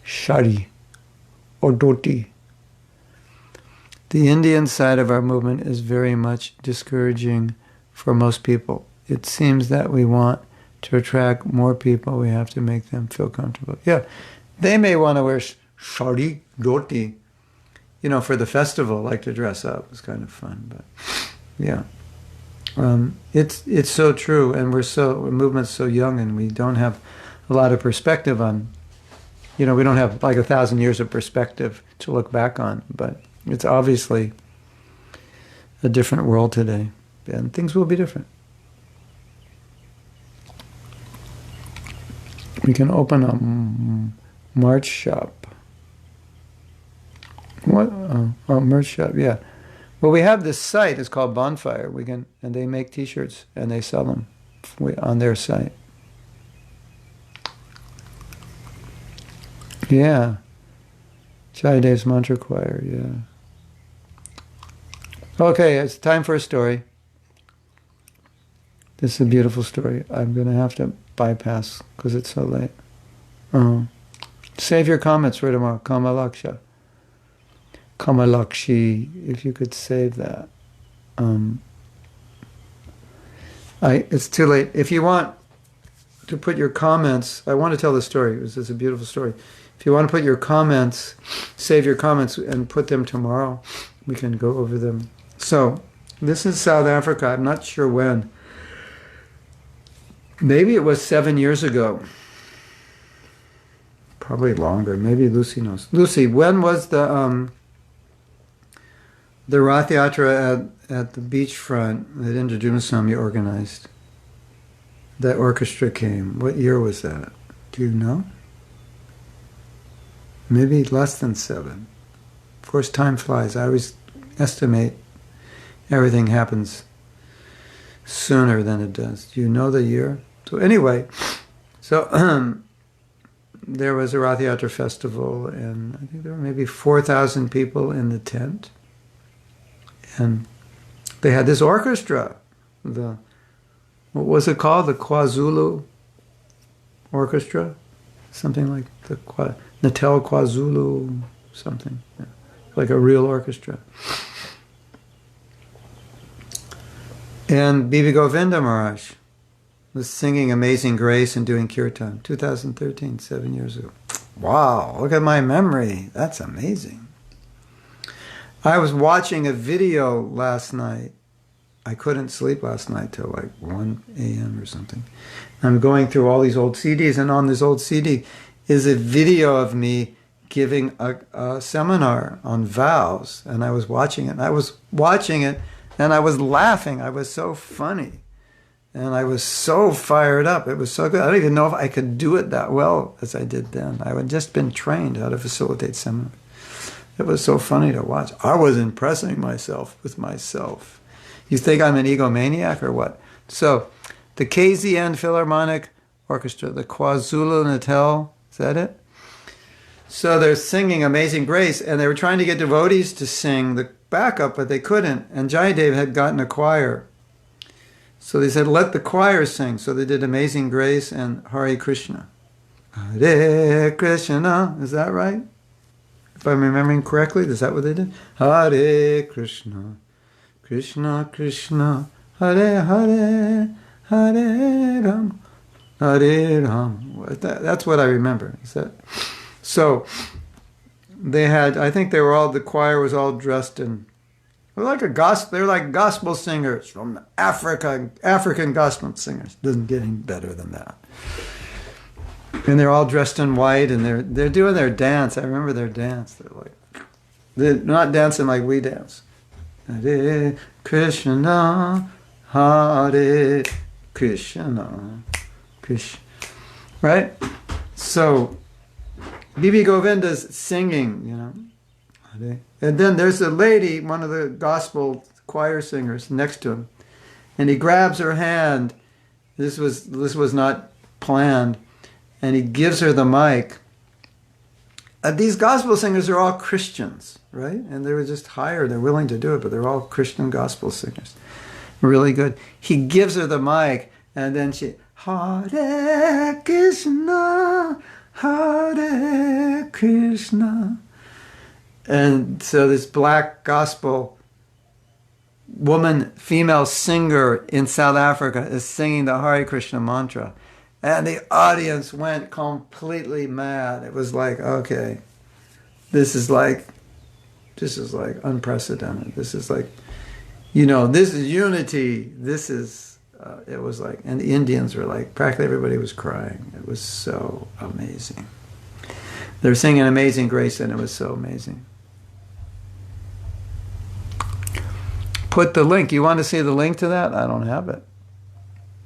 Speaker 1: shari or dhoti. The Indian side of our movement is very much discouraging for most people. It seems that we want to attract more people, we have to make them feel comfortable. Yeah, they may want to wear shari, dhoti, for the festival, like to dress up. It's kind of fun, but yeah. It's so true, and the movement's so young, and we don't have a lot of perspective on, we don't have like 1,000 years of perspective to look back on, but it's obviously a different world today, and things will be different. We can open a merch shop. What? Merch shop, yeah. Well, we have this site. It's called Bonfire. And they make T-shirts and they sell them on their site. Yeah. Chai Dev's Mantra Choir, yeah. Okay, it's time for a story. This is a beautiful story. I'm going to have to bypass because it's so late. Save your comments for tomorrow. Kamalakshi, if you could save that. It's too late. If you want to put your comments, I want to tell the story. This is a beautiful story. If you want to put your comments, save your comments and put them tomorrow, we can go over them. So, this is South Africa. I'm not sure when. Maybe it was 7 years ago. Probably longer. Maybe Lucy knows. Lucy, when was the Rath Yatra at the beachfront at Indradumasam you organized? That orchestra came. What year was that? Do you know? Maybe less than 7. Of course, time flies. I always estimate everything happens sooner than it does. Do you know the year? So anyway, there was a Rath Yatra festival, and I think there were maybe 4,000 people in the tent. And they had this orchestra. What was it called? The KwaZulu Orchestra? Something like the Natal KwaZulu something. Yeah. Like a real orchestra. And Bibi Govinda Maharaj was singing Amazing Grace and doing kirtan. 2013, 7 years ago. Wow, look at my memory. That's amazing. I was watching a video last night. I couldn't sleep last night till like 1 a.m. or something. I'm going through all these old CDs, and on this old CD is a video of me giving a seminar on vows. And I was watching it, and I was laughing. I was so funny. And I was so fired up. It was so good. I don't even know if I could do it that well as I did then. I had just been trained how to facilitate seminars. It was so funny to watch. I was impressing myself with myself. You think I'm an egomaniac or what? So, the KZN Philharmonic Orchestra, the KwaZulu-Natal, is that it? So they're singing Amazing Grace, and they were trying to get devotees to sing the backup, but they couldn't. And Jayadev had gotten a choir. So they said, let the choir sing. So they did Amazing Grace and Hare Krishna. Hare Krishna, is that right? If I'm remembering correctly, is that what they did? Hare Krishna, Krishna Krishna, Hare Hare, Hare Ram, Hare Ram. That's what I remember. Is that? So they had, I think they were all, the choir was all dressed in, they're like gospel singers from Africa, African gospel singers. Doesn't get any better than that. And they're all dressed in white, and they're doing their dance. I remember their dance. They're not dancing like we dance. Hare Krishna, Hare Krishna, Krishna. Right? So, Bibi Govinda's singing, you know. And then there's a lady, one of the gospel choir singers, next to him. And he grabs her hand. This was not planned. And he gives her the mic. These gospel singers are all Christians, right? And they were just hired. They're willing to do it, but they're all Christian gospel singers. Really good. He gives her the mic, and then she, Hare Krishna, Hare Krishna. And so this black gospel woman, female singer in South Africa is singing the Hare Krishna mantra. And the audience went completely mad. It was like, okay, this is like unprecedented. This is like, you know, this is unity. This is, it was like, and the Indians were like, practically everybody was crying. It was so amazing. They were singing Amazing Grace, and it was so amazing. Put the link. You want to see the link to that? I don't have it.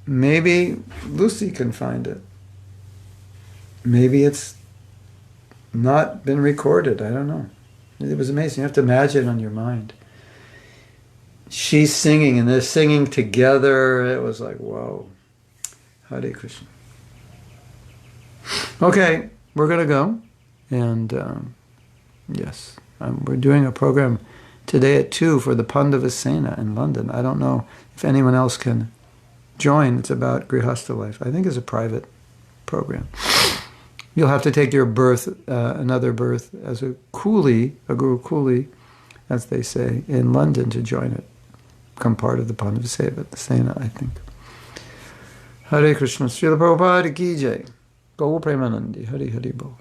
Speaker 1: Maybe Lucy can find it. Maybe it's not been recorded. I don't know. It was amazing. You have to imagine it on your mind. She's singing, and they're singing together. It was like, whoa. Hare Krishna. Okay, we're going to go. And yes, we're doing a program today at 2 for the Pandavasena in London. I don't know if anyone else can join. It's about Grihastha life. I think it's a private program. You'll have to take your birth, another birth as a coolie, a guru coolie, as they say, in London to join it. Become part of the Pandavasena, I think. Hare Krishna. Srila Prabhupada ki jai. Gaur Premanandi. Hari Hari Bol.